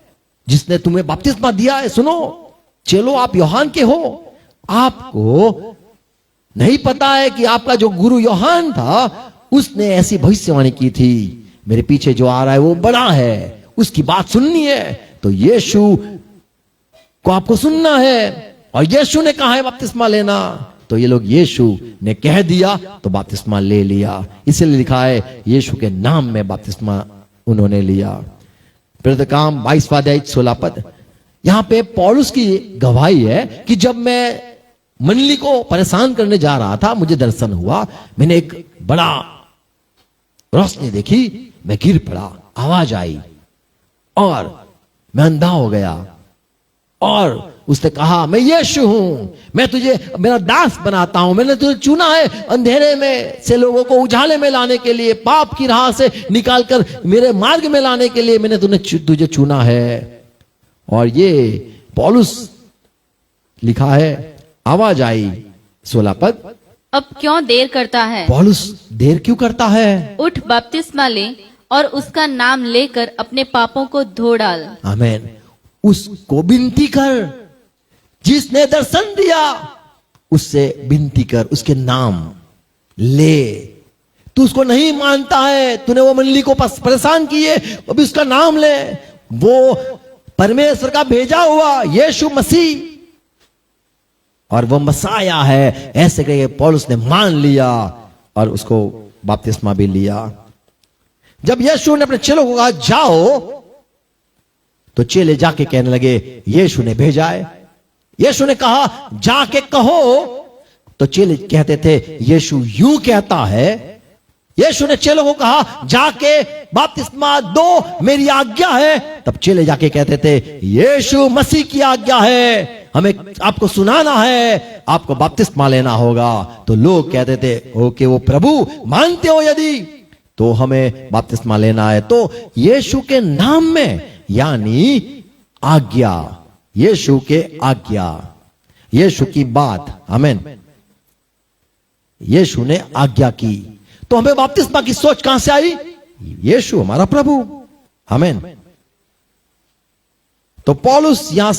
जिसने तुम्हें बपतिस्मा दिया है, सुनो चलो आप यूहन्ना के हो, आपको नहीं पता है कि आपका जो गुरु यूहन्ना था उसने ऐसी भविष्यवाणी की थी, मेरे पीछे जो आ रहा है वो बड़ा है, उसकी बात सुननी है, तो यीशु को आपको सुनना है। और यीशु ने कहा है बपतिस्मा लेना, तो ये लोग यीशु ने कह दिया तो बपतिस्मा ले लिया। इसलिए लिखा है यीशु के नाम में बपतिस्मा उन्होंने लिया। प्रेरित काम 22वां अध्याय 16 पद। यहां पे पौलुस की गवाही है कि जब मैं मंडली को परेशान करने जा रहा था, मुझे दर्शन हुआ, मैंने एक बड़ा रोशनी देखी, मैं गिर पड़ा, आवाज आई और मैं अंधा हो गया। और उसने कहा मैं यीशु हूं, मैं तुझे मेरा दास बनाता हूं, मैंने तुझे चुना है अंधेरे में से लोगों को उजाले में लाने के लिए, पाप की राह से निकालकर मेरे मार्ग में लाने के लिए मैंने तुझे चुना है। और ये पौलुस लिखा है, आवाज आई 16 पद। अब क्यों देर करता है? पौलुस देर क्यों करता है? उठ बपतिस्मा ले और उसका नाम लेकर अपने पापों को धो डाल। आमीन। उसको विनती कर, जिसने दर्शन दिया उससे विनती कर, उसके नाम ले। तू उसको नहीं मानता है, तूने वो मंडली को परेशान किए, अभी उसका नाम ले। वो परमेश्वर का भेजा हुआ यीशु मसीह और वो मसाया है, ऐसे करके पौलुस ने मान लिया और उसको बपतिस्मा भी लिया। जब यीशु ने अपने चेलों को कहा जाओ, तो चेले जाके कहने लगे यीशु ने भेजा है। यीशु ने कहा जाके कहो, तो चेले कहते थे यीशु यूं कहता है। यीशु ने चेलों को कहा जाके बपतिस्मा दो, मेरी आज्ञा है। तब चेले जाके कहते थे यीशु मसीह की आज्ञा है, हमें आपको सुनाना है, आपको बपतिस्मा लेना होगा। तो लोग कहते थे ओके वो प्रभु मानते हो यदि, तो हमें बपतिस्मा लेना है। तो यीशु के नाम में, यानी आज्ञा, यीशु के आज्ञा, यीशु की बात, आमीन, यीशु ने आज्ञा की, तो हमें बपतिस्मा की सोच कहां से आई? यीशु हमारा प्रभु, आमीन। तो पौलुस यहां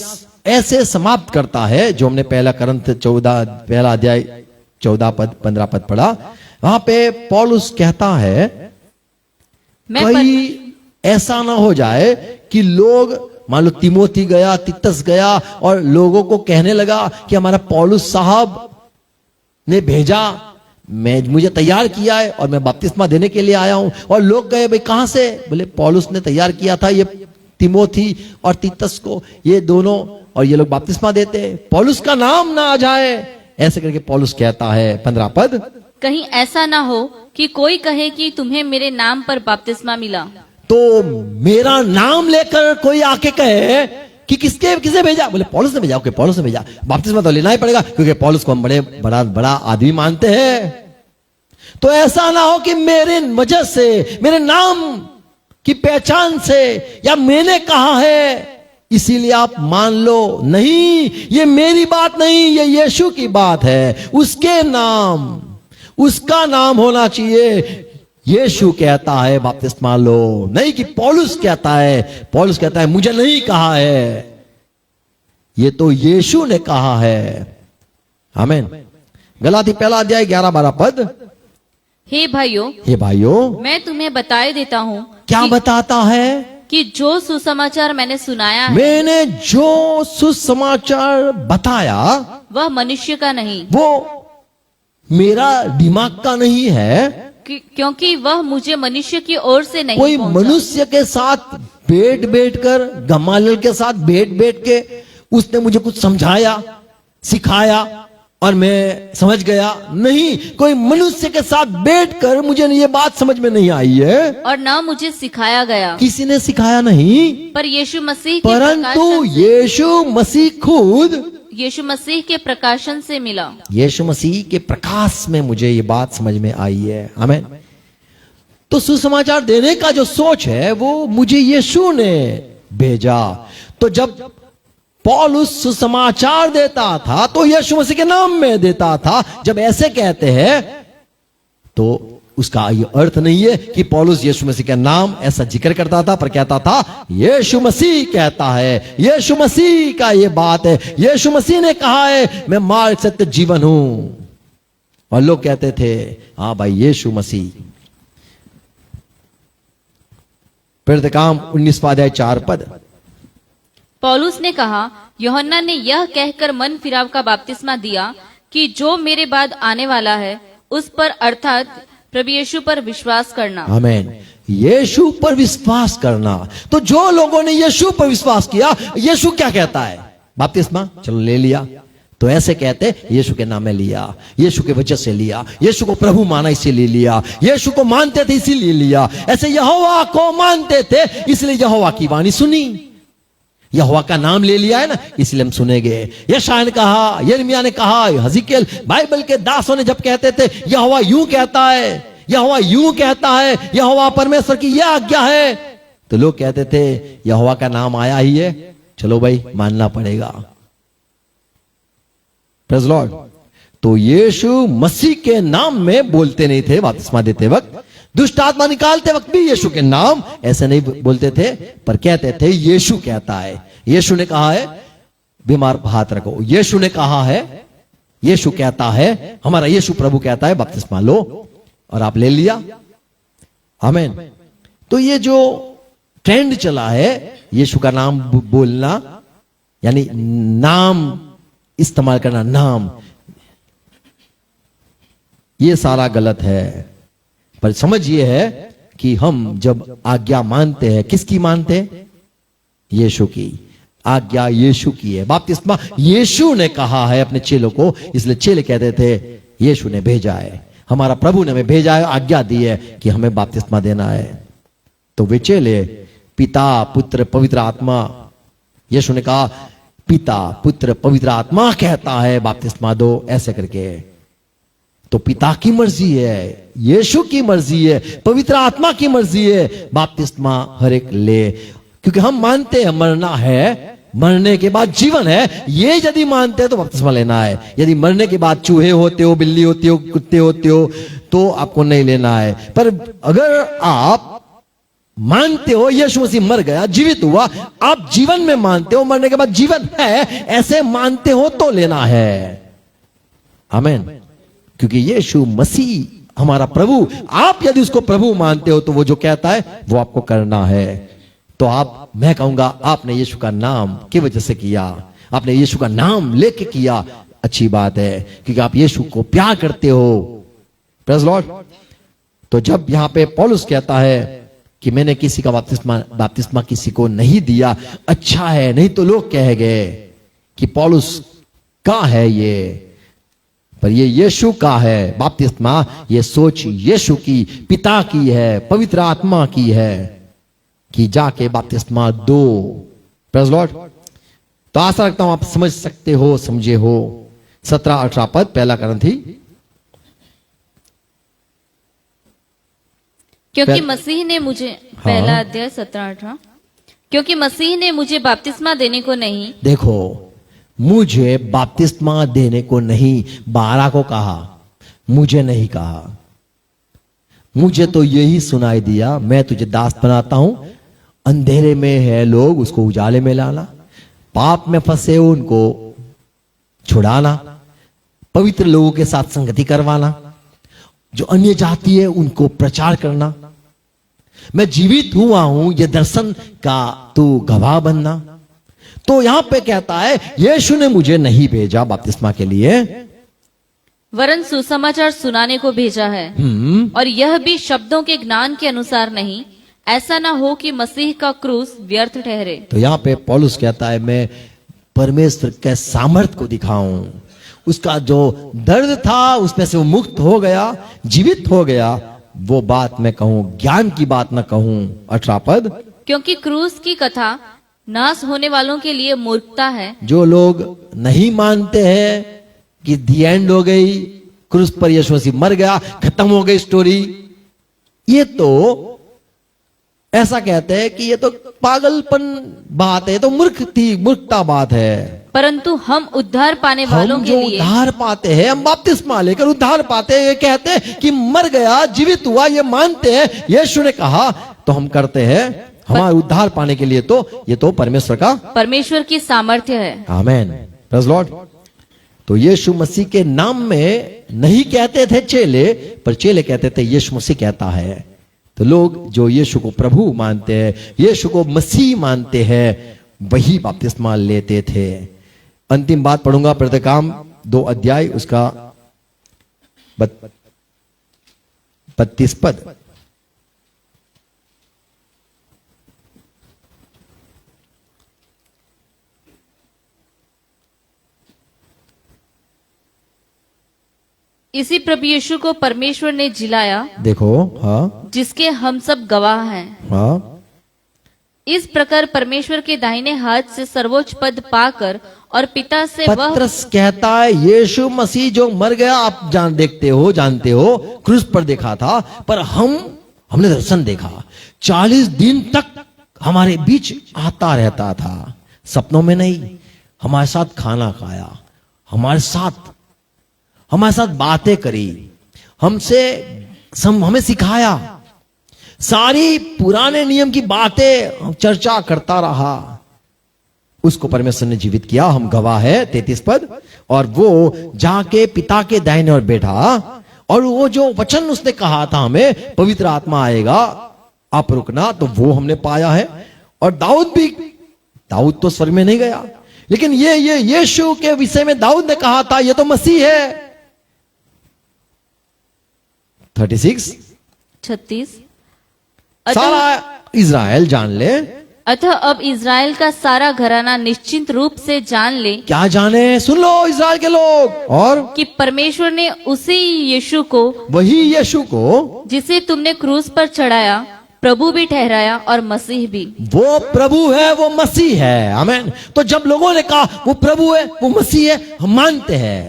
ऐसे समाप्त करता है, जो हमने पहला अध्याय 14 पद 15 पद पढ़ा, वहां पे पौलुस कहता है कहीं ऐसा ना हो जाए कि लोग, मान लो तिमोथी गया, तितस गया और लोगों को कहने लगा कि हमारा पौलुस साहब ने भेजा, मुझे तैयार किया है और मैं बपतिस्मा देने के लिए आया हूं। और लोग गए भाई कहां से? बोले पौलुस ने तैयार किया था ये तिमोथी और तितस को, ये दोनों, और ये लोग बपतिस्मा देते, पौलुस का नाम ना आ जाए, ऐसे करके पौलुस कहता है 15 पद। कहीं ऐसा ना हो कि कोई कहे कि तुम्हें मेरे नाम पर बपतिस्मा मिला। तो मेरा नाम लेकर कोई आके कहे कि किसे भेजा? बोले पौलुस ने भेजा। ओके पौलुस ने भेजा, बपतिस्मा तो लेना ही पड़ेगा क्योंकि पौलुस को हम बड़ा आदमी मानते हैं। तो ऐसा ना हो कि मेरे वजह से, मेरे नाम कि पहचान से या मैंने कहा है इसीलिए आप मान लो, नहीं, ये मेरी बात नहीं, ये यीशु की बात है। उसके नाम, उसका नाम होना चाहिए। यीशु कहता है बपतिस्मा लो, नहीं कि पौलुस कहता है। पौलुस कहता है मुझे नहीं कहा है, ये तो यीशु ने कहा है। आमीन। गलाती पहला अध्याय 11-12 पद। हे भाइयों, हे भाइयों, मैं तुम्हें बताए देता हूँ क्या बताता है कि जो सुसमाचार मैंने सुनाया है मैंने जो सुसमाचार बताया वह मनुष्य का नहीं, वो मेरा दिमाग का नहीं है, क्योंकि वह मुझे मनुष्य की ओर से नहीं कोई पहुंचा। मनुष्य के साथ बैठ कर, गमालियल के साथ बैठ के उसने मुझे कुछ समझाया, सिखाया और मैं समझ गया, नहीं, कोई मनुष्य के साथ बैठकर मुझे ये बात समझ में नहीं आई है और न मुझे सिखाया गया, किसी ने सिखाया नहीं, पर यीशु मसीह के परंतु प्रकाशन से- यीशु मसीह खुद, यीशु मसीह के प्रकाशन से मिला। यीशु मसीह के प्रकाश में मुझे ये बात समझ में आई है। आमीन। तो सुसमाचार देने का जो सोच है वो मुझे यीशु ने भेजा। तो जब पौलुस सुसमाचार देता था तो यीशु मसीह के नाम में देता था। जब ऐसे कहते हैं तो उसका ये अर्थ नहीं है कि पौलुस यीशु मसीह का नाम ऐसा जिक्र करता था, पर कहता था यीशु मसीह कहता है, यीशु मसीह का ये बात है, यीशु मसीह ने कहा है मैं मार्ग सत्य जीवन हूं। और लोग कहते थे हाँ भाई यीशु मसीह। प्रेरित काम 19वां अध्याय 4 पद। पौलुस ने कहा, यूहन्ना ने यह कहकर मन फिराव का बपतिस्मा दिया कि जो मेरे बाद आने वाला है उस पर अर्थात प्रभु यीशु पर विश्वास करना। आमीन। यीशु पर विश्वास करना। तो जो लोगों ने यीशु पर विश्वास किया, यीशु क्या कहता है? बपतिस्मा चलो ले लिया। तो ऐसे कहते यीशु के नाम में लिया, यीशु के वजह से लिया, यीशु को प्रभु माना इसीलिए लिया, यीशु को मानते थे इसीलिए लिया। ऐसे यहोवा को मानते थे इसलिए यहोवा की वाणी सुनी, यहोवा का नाम ले लिया है ना, इसलिए हम सुनेंगे। यशायाह ने कहा, यिर्मयाह ने कहा, हजकियेल, बाइबल के दासों ने जब कहते थे यहोवा यूं कहता है, यहोवा यूं कहता है, यहोवा परमेश्वर की यह आज्ञा है, तो लोग कहते थे यहोवा का नाम आया ही है, चलो भाई मानना पड़ेगा। Praise Lord. तो यीशु मसीह के नाम में बोलते नहीं थे बपतिस्मा देते वक्त, दुष्ट आत्मा निकालते वक्त भी यीशु के नाम ऐसे नहीं बोलते थे, पर कहते थे यीशु कहता है, यीशु ने कहा है बीमार पर हाथ रखो, यीशु ने कहा है, यीशु कहता है, हमारा यीशु प्रभु कहता है बपतिस्मा लो, और आप ले लिया। आमीन। तो ये जो ट्रेंड चला है यीशु का नाम बोलना, यानी नाम इस्तेमाल करना, नाम, ये सारा गलत है। पर समझ ये है कि हम जब आज्ञा मानते हैं, किसकी मानते हैं? यीशु की आज्ञा, यीशु की है। बपतिस्मा यीशु ने कहा है अपने चेलों को, इसलिए चेले कहते थे यीशु ने भेजा है, हमारा प्रभु ने हमें भेजा है, आज्ञा दी है कि हमें बपतिस्मा देना है। तो वे चेले पिता पुत्र पवित्र आत्मा, यीशु ने कहा पिता पुत्र पवित्र आत्मा कहता है बपतिस्मा दो, ऐसे करके। तो पिता की मर्जी है, यीशु की मर्जी है, पवित्र आत्मा की मर्जी है, बपतिस्मा हर एक ले। क्योंकि हम मानते हैं मरना है, मरने के बाद जीवन है, ये यदि मानते हैं तो बपतिस्मा लेना है। यदि मरने के बाद चूहे होते हो, बिल्ली होती हो, कुत्ते होते हो, तो आपको नहीं लेना है। पर अगर आप मानते हो यीशु मसीह मर गया, जीवित हुआ, आप जीवन में मानते हो मरने के बाद जीवन है, ऐसे मानते हो तो लेना है। आमीन। क्योंकि यीशु मसीह हमारा प्रभु, आप यदि उसको प्रभु मानते हो तो वो जो कहता है वो आपको करना है। तो आप, मैं कहूंगा आपने यीशु का नाम की वजह से किया, आपने यीशु का नाम लेके किया, अच्छी बात है, क्योंकि आप यीशु को प्यार करते हो। Praise Lord. तो जब यहां पे पौलुस कहता है कि मैंने किसी का बपतिस्मा किसी को नहीं दिया, अच्छा है, नहीं तो लोग कहेंगे कि पौलुस का है ये, पर ये यीशु का है बपतिस्मा, ये सोच यीशु की, पिता की है, पवित्र आत्मा की है कि जाके बपतिस्मा दो। Praise Lord. तो आशा रखता हूं आप समझ सकते हो, समझे हो। 17-18 पद, पहला करंथी क्योंकि मसीह ने मुझे पहला अध्याय 17-18 क्योंकि मसीह ने मुझे बपतिस्मा देने को नहीं, देखो, मुझे बपतिस्मा देने को नहीं, 12 को कहा, मुझे नहीं कहा। मुझे तो यही सुनाई दिया, मैं तुझे दास बनाता हूं, अंधेरे में है लोग उसको उजाले में लाना, पाप में फंसे हो उनको छुड़ाना, पवित्र लोगों के साथ संगति करवाना, जो अन्य जाति है उनको प्रचार करना। मैं जीवित हुआ हूं, ये दर्शन का तू गवाह बनना। तो यहां पे कहता है यीशु ने मुझे नहीं भेजा बपतिस्मा के लिए, वरन सुसमाचार सुनाने को भेजा है, और यह भी शब्दों के ज्ञान के अनुसार नहीं, ऐसा ना हो कि मसीह का क्रूस व्यर्थ ठहरे। तो यहां पे पौलुस कहता है मैं परमेश्वर के सामर्थ को दिखाऊं, उसका जो दर्द था उसमें से वो मुक्त हो गया, जीवित हो गया, वो बात मैं कहूं, ज्ञान की बात ना कहूं। 18 पद, क्योंकि क्रूस की कथा नाश होने वालों के लिए मूर्खता है, जो लोग नहीं मानते हैं कि दी एंड हो गई, क्रूस पर यीशु मसीह मर गया, खत्म हो गई स्टोरी, ये तो ऐसा कहते हैं कि ये तो पागलपन बात है, ये तो मूर्खता बात है। परंतु हम उद्धार पाने वालों हम के जो लिए उद्धार पाते हैं, हम बपतिस्मा लेकर उद्धार पाते हैं, ये कहते हैं कि मर गया, जीवित हुआ, ये मानते हैं, यीशु ने कहा तो हम करते हैं। हमारे उद्धार पाने के लिए तो ये तो परमेश्वर की सामर्थ्य है। आमेन, प्रेज़ लॉर्ड। तो यीशु मसीह के नाम में नहीं कहते थे चेले, पर चेले कहते थे यीशु मसीह कहता है। तो लोग जो यीशु को प्रभु मानते हैं, यीशु को मसीह मानते हैं, वही बपतिस्मा लेते थे। अंतिम बात पढ़ूंगा, प्रतिकाम 2 अध्याय उसका 32 पद। इसी प्रभु यीशु को परमेश्वर ने जिलाया, देखो, हाँ जिसके हम सब गवाह हैं। हाँ, इस प्रकार परमेश्वर के दाहिने हाथ से सर्वोच्च पद पाकर और पिता से वह पत्रस कहता है यीशु मसीह जो मर गया, आप जानते हो, क्रूस पर देखा था, पर हमने दर्शन देखा, 40 दिन तक हमारे बीच आता रहता था, सपनों में नहीं, हमारे साथ खाना खाया, हमारे साथ बातें करी, हमें सिखाया, सारी पुराने नियम की बातें चर्चा करता रहा। उसको परमेश्वर ने जीवित किया, हम गवाह है। 33 पद, और वो जाके पिता के दाहिने ओर बैठा, और वो जो वचन उसने कहा था हमें, पवित्र आत्मा आएगा, आप रुकना, तो वो हमने पाया है। और दाऊद तो स्वर्ग में नहीं गया, लेकिन ये यीशु के विषय में दाऊद ने कहा था ये तो मसीह है। 36 सारा इज़राइल जान ले, अतः अब इज़राइल का सारा घराना निश्चिंत रूप से जान ले, क्या जाने, सुन लो इज़राइल के लोग, और कि परमेश्वर ने उसी यीशु को, वही यीशु को जिसे तुमने क्रूस पर चढ़ाया, प्रभु भी ठहराया और मसीह भी। वो प्रभु है, वो मसीह है। आमीन। तो जब लोगों ने कहा वो प्रभु है, वो मसीह है, हम मानते हैं,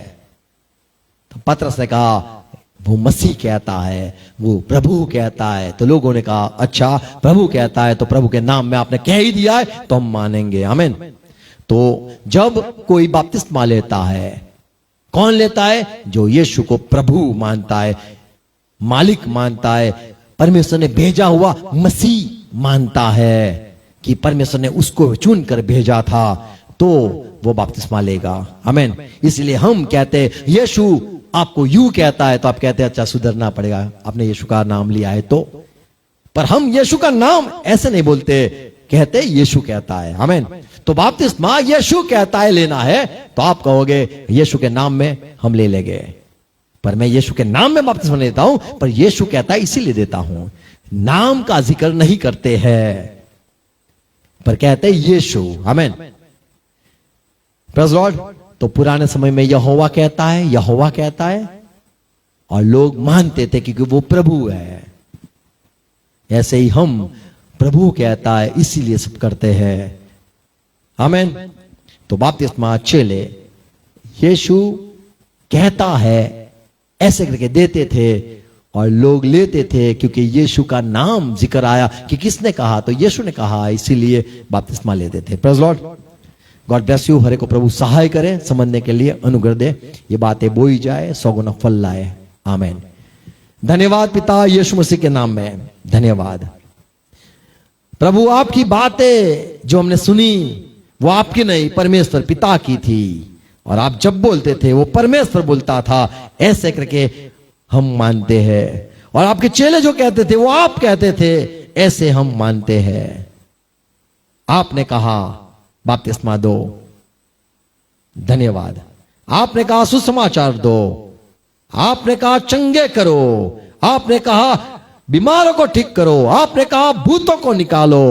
तो पतरस ने कहा वो मसीह कहता है, वो प्रभु कहता है। तो लोगों ने कहा अच्छा, प्रभु कहता है तो प्रभु के नाम में आपने कह ही दिया है तो हम मानेंगे। आमीन। तो जब कोई बपतिस्मा लेता है, कौन लेता है? जो यीशु को प्रभु मानता है, मालिक मानता है, परमेश्वर ने भेजा हुआ मसीह मानता है कि परमेश्वर ने उसको चुनकर भेजा था, तो वो बपतिस्मा लेगा। आमीन। इसलिए हम कहते हैं यीशु आपको यूं कहता है तो आप कहते हैं अच्छा सुधरना पड़ेगा, आपने यीशु का नाम लिया है तो। पर हम यीशु का नाम ऐसे नहीं बोलते, कहते यीशु कहता है। आमीन। तो बपतिस्मा यीशु कहता है लेना है, तो आप कहोगे यीशु के नाम में हम ले लेंगे, पर मैं यीशु के नाम में बपतिस्मा लेता हूं, पर यीशु कहता है इसीलिए देता हूं। नाम का जिक्र नहीं करते हैं, पर कहते हैं यीशु। आमीन। Praise Lord. तो पुराने समय में यहोवा कहता है, और लोग मानते थे क्योंकि वो प्रभु है। ऐसे ही हम प्रभु कहता है इसीलिए सब करते हैं। आमीन। तो बपतिस्मा चेले यीशु कहता है ऐसे करके देते थे, और लोग लेते थे क्योंकि यीशु का नाम जिक्र आया कि किसने कहा, तो यीशु ने कहा, इसीलिए बपतिस्मा लेते थे। Praise lord, god bless you. हरे को प्रभु सहाय करे, समझने के लिए अनुग्रह दे, ये बातें बोई जाए, 100 गुना फल लाए। आमीन। धन्यवाद पिता यीशु मसीह के नाम में, धन्यवाद प्रभु। आपकी बातें जो हमने सुनी वो आपकी नहीं, परमेश्वर पिता की थी, और आप जब बोलते थे वो परमेश्वर बोलता था, ऐसे करके हम मानते हैं। और आपके चेले जो कहते थे वो आप कहते थे, ऐसे हम मानते हैं। आपने कहा बपतिस्मा दो, धन्यवाद। आपने कहा सुसमाचार दो, आपने कहा चंगे करो, आपने कहा बीमारों को ठीक करो, आपने कहा भूतों को निकालो,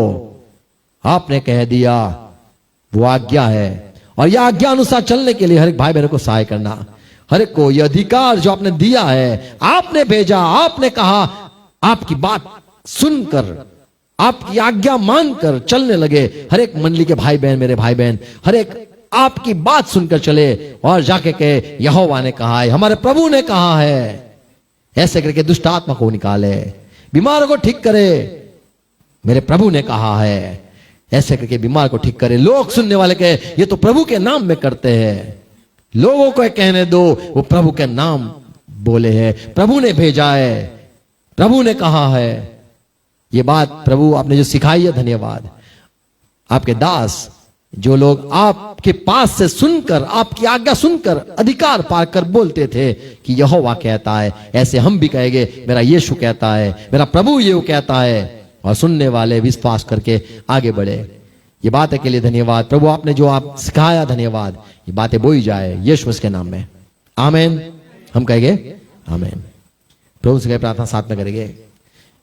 आपने कह दिया, वो आज्ञा है। और यह आज्ञा अनुसार चलने के लिए हर एक भाई बहनों को सहाय करना, हर एक को यह अधिकार जो आपने दिया है, आपने भेजा, आपने कहा, आपकी बात सुनकर, आपकी आज्ञा मानकर चलने लगे। हर एक मंडली के भाई बहन, मेरे भाई बहन, हर एक आपकी बात सुनकर चले और जाके कहे, यहोवा ने कहा है, हमारे प्रभु ने कहा है, ऐसे करके दुष्ट आत्मा को निकाले, बीमारों को ठीक करे, मेरे प्रभु ने कहा है, ऐसे करके बीमार को ठीक करे। लोग सुनने वाले कहे, ये तो प्रभु के नाम में करते हैं। लोगों को कहने दो, वो प्रभु के नाम बोले हैं, प्रभु ने भेजा है, प्रभु ने कहा है। ये बात प्रभु आपने जो सिखाई है, धन्यवाद। आपके दास जो लोग आपके पास से सुनकर, आपकी आज्ञा सुनकर अधिकार पाकर बोलते थे कि यहोवा कहता है, ऐसे हम भी कहेंगे, मेरा यीशु कहता है, मेरा प्रभु ये कहता है, और सुनने वाले विश्वास करके आगे बढ़े। ये बातें के लिए धन्यवाद प्रभु, आपने जो आप सिखाया, धन्यवाद। ये बातें बोई जाए यीशु के नाम में, आमीन। हम कहेंगे आमीन। प्रभु से प्रार्थना साथ में करेंगे।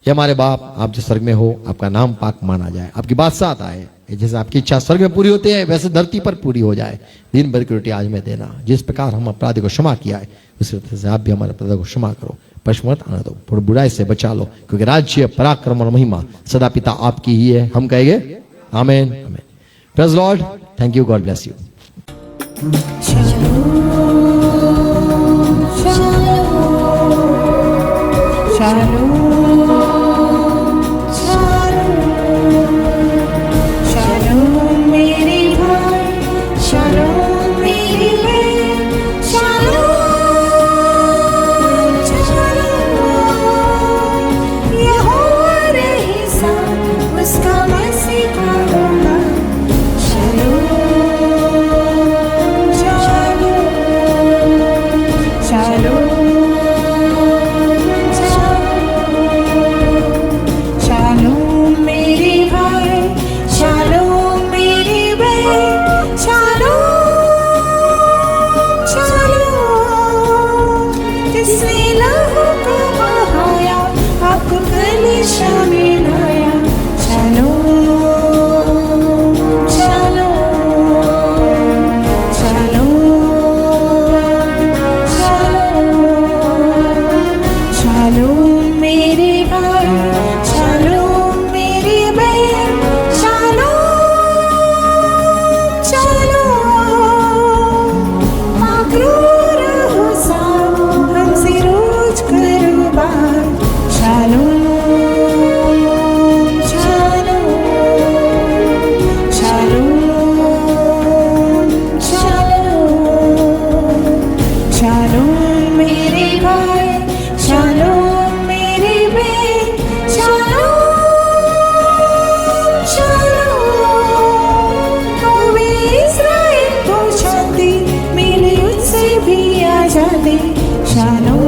ये हमारे बाप, आप जो स्वर्ग में हो, आपका नाम पाक माना जाए, आपकी बात साथ आए, जैसे आपकी इच्छा स्वर्ग में पूरी होती है वैसे धरती पर पूरी हो जाए। दिन भर की रोटी आज में देना, जिस प्रकार हम अपराधी को क्षमा किया है उसी तरह से आप भी हमारे अपराध को क्षमा करो, पशुमत आना दो, थोड़ी बुराई से बचा लो, क्योंकि राज्य, पराक्रम और महिमा सदा पिता आपकी ही है। हम कहेंगे आमीन, आमीन। Praise Lord, thank you, God bless you. Shalom.